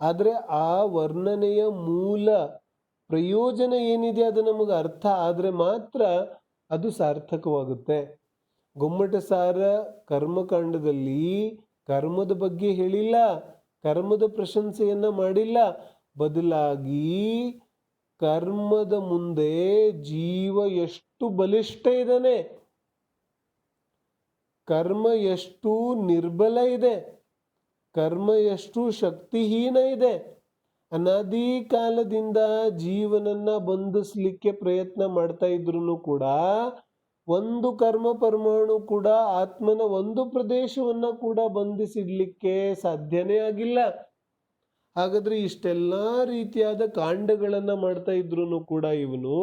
ಆದರೆ ಆ ವರ್ಣನೆಯ ಮೂಲ ಪ್ರಯೋಜನ ಏನಿದೆ ಅದು ನಮಗೆ ಅರ್ಥ ಆದರೆ ಮಾತ್ರ ಅದು ಸಾರ್ಥಕವಾಗುತ್ತೆ. ಗೊಮ್ಮಟಸಾರ ಕರ್ಮಕಾಂಡದಲ್ಲಿ ಕರ್ಮದ ಬಗ್ಗೆ ಹೇಳಿಲ್ಲ, ಕರ್ಮದ ಪ್ರಶಂಸೆಯನ್ನ ಮಾಡಿಲ್ಲ, ಬದಲಾಗಿ ಕರ್ಮದ ಮುಂದೆ ಜೀವ ಎಷ್ಟು ಬಲಿಷ್ಠ ಇದ್ದಾನೆ, ಕರ್ಮ ಎಷ್ಟು ನಿರ್ಬಲ ಇದೆ, ಕರ್ಮ ಎಷ್ಟು ಶಕ್ತಿಹೀನ ಇದೆ. ಅನಾದಿ ಕಾಲದಿಂದ ಜೀವನನ್ನ ಬಂಧಿಸ್ಲಿಕ್ಕೆ ಪ್ರಯತ್ನ ಮಾಡ್ತಾ ಇದ್ರು ಕೂಡ ಒಂದು ಕರ್ಮ ಪರಮಾಣು ಕೂಡ ಆತ್ಮನ ಒಂದು ಪ್ರದೇಶವನ್ನ ಕೂಡ ಬಂಧಿಸಿಡ್ಲಿಕ್ಕೆ ಸಾಧ್ಯನೇ ಆಗಿಲ್ಲ. ಹಾಗಾದ್ರೆ ಇಷ್ಟೆಲ್ಲ ರೀತಿಯಾದ ಕಾಂಡಗಳನ್ನ ಮಾಡ್ತಾ ಇದ್ರು ಕೂಡ ಇವನು,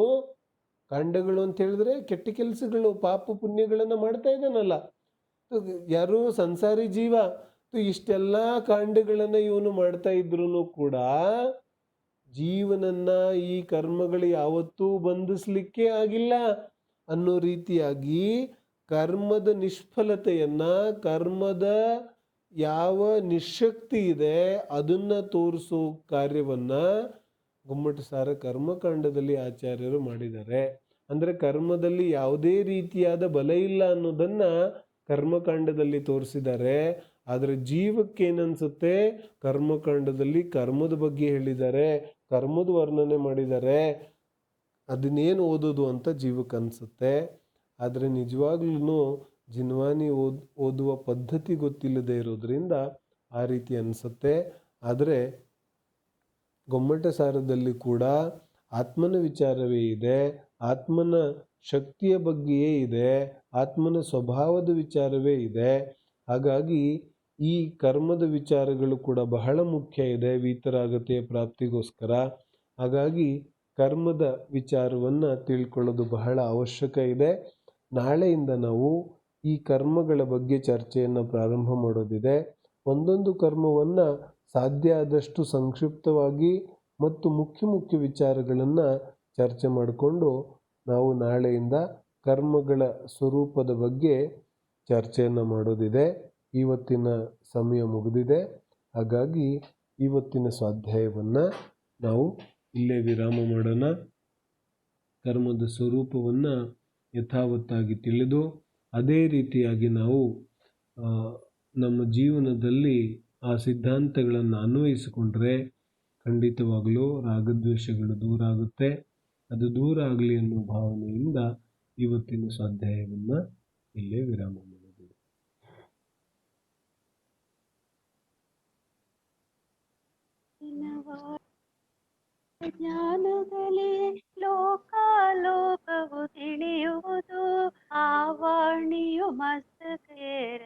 ಕಾಂಡಗಳು ಅಂತ ಹೇಳಿದ್ರೆ ಕೆಟ್ಟ ಕೆಲಸಗಳು, ಪಾಪ ಪುಣ್ಯಗಳನ್ನ ಮಾಡ್ತಾ ಇದ್ದಾನಲ್ಲ, ಯಾರು ಸಂಸಾರಿ ಜೀವ. ಇಷ್ಟೆಲ್ಲ ಕಾಂಡಗಳನ್ನ ಇವನು ಮಾಡ್ತಾ ಇದ್ರು ಕೂಡ ಜೀವನನ್ನ ಈ ಕರ್ಮಗಳು ಯಾವತ್ತೂ ಬಂಧಿಸ್ಲಿಕ್ಕೆ ಆಗಿಲ್ಲ ಅನ್ನೋ ರೀತಿಯಾಗಿ ಕರ್ಮದ ನಿಷ್ಫಲತೆಯನ್ನ, ಕರ್ಮದ ಯಾವ ನಿಶಕ್ತಿ ಇದೆ ಅದನ್ನ ತೋರಿಸೋ ಕಾರ್ಯವನ್ನ ಗೊಮ್ಮಟಸಾರ ಕರ್ಮಕಾಂಡದಲ್ಲಿ ಆಚಾರ್ಯರು ಮಾಡಿದ್ದಾರೆ. ಅಂದ್ರೆ ಕರ್ಮದಲ್ಲಿ ಯಾವುದೇ ರೀತಿಯಾದ ಬಲ ಇಲ್ಲ ಅನ್ನೋದನ್ನ ಕರ್ಮಕಾಂಡದಲ್ಲಿ ತೋರಿಸಿದ್ದಾರೆ. ಆದರೆ ಜೀವಕ್ಕೇನನ್ಸುತ್ತೆ, ಕರ್ಮಕಾಂಡದಲ್ಲಿ ಕರ್ಮದ ಬಗ್ಗೆ ಹೇಳಿದ್ದಾರೆ, ಕರ್ಮದ ವರ್ಣನೆ ಮಾಡಿದ್ದಾರೆ, ಅದನ್ನೇನು ಓದೋದು ಅಂತ ಜೀವಕ್ಕೆ ಅನ್ಸುತ್ತೆ. ಆದರೆ ನಿಜವಾಗ್ಲೂ ಜಿನ್ವಾನಿ ಓದುವ ಪದ್ಧತಿ ಗೊತ್ತಿಲ್ಲದೆ ಇರೋದ್ರಿಂದ ಆ ರೀತಿ ಅನಿಸುತ್ತೆ. ಆದರೆ ಗೊಮ್ಮಟಸಾರದಲ್ಲಿ ಕೂಡ ಆತ್ಮನ ವಿಚಾರವೇ ಇದೆ, ಆತ್ಮನ ಶಕ್ತಿಯ ಬಗ್ಗೆಯೇ ಇದೆ, ಆತ್ಮನ ಸ್ವಭಾವದ ವಿಚಾರವೇ ಇದೆ. ಹಾಗಾಗಿ ಈ ಕರ್ಮದ ವಿಚಾರಗಳು ಕೂಡ ಬಹಳ ಮುಖ್ಯ ಇದೆ ವೀತರಾಗತೆಯ ಪ್ರಾಪ್ತಿಗೋಸ್ಕರ. ಹಾಗಾಗಿ ಕರ್ಮದ ವಿಚಾರವನ್ನು ತಿಳ್ಕೊಳ್ಳೋದು ಬಹಳ ಅವಶ್ಯಕ ಇದೆ. ನಾಳೆಯಿಂದ ನಾವು ಈ ಕರ್ಮಗಳ ಬಗ್ಗೆ ಚರ್ಚೆಯನ್ನು ಪ್ರಾರಂಭ ಮಾಡೋದಿದೆ. ಒಂದೊಂದು ಕರ್ಮವನ್ನು ಸಾಧ್ಯ ಆದಷ್ಟು ಸಂಕ್ಷಿಪ್ತವಾಗಿ ಮತ್ತು ಮುಖ್ಯ ವಿಚಾರಗಳನ್ನು ಚರ್ಚೆ ಮಾಡಿಕೊಂಡು ನಾವು ನಾಳೆಯಿಂದ ಕರ್ಮಗಳ ಸ್ವರೂಪದ ಬಗ್ಗೆ ಚರ್ಚೆಯನ್ನು ಮಾಡೋದಿದೆ. ಇವತ್ತಿನ ಸಮಯ ಮುಗಿದಿದೆ. ಹಾಗಾಗಿ ಇವತ್ತಿನ ಸ್ವಾಧ್ಯಾಯವನ್ನು ನಾವು ಇಲ್ಲೇ ವಿರಾಮ ಮಾಡೋಣ. ಕರ್ಮದ ಸ್ವರೂಪವನ್ನು ಯಥಾವತ್ತಾಗಿ ತಿಳಿದು ಅದೇ ರೀತಿಯಾಗಿ ನಾವು ನಮ್ಮ ಜೀವನದಲ್ಲಿ ಆ ಸಿದ್ಧಾಂತಗಳನ್ನು ಅನ್ವಯಿಸಿಕೊಂಡ್ರೆ ಖಂಡಿತವಾಗಲೂ ರಾಗದ್ವೇಷಗಳು ದೂರ ಆಗುತ್ತೆ. ಅದು ದೂರ ಆಗಲಿ ಅನ್ನೋ ಭಾವನೆಯಿಂದ ಇವತ್ತಿನ ಸ್ವಾಧ್ಯಾಯವನ್ನು ಇಲ್ಲೇ ವಿರಾಮ ಮಾಡೋದು. ಜ್ಞಾನದಲ್ಲಿ ಲೋಕಾಲೋಕವು ತಿಳಿಯುವುದು, ಆ ವಾಣಿಯು ಮಸ್ತಕೇರ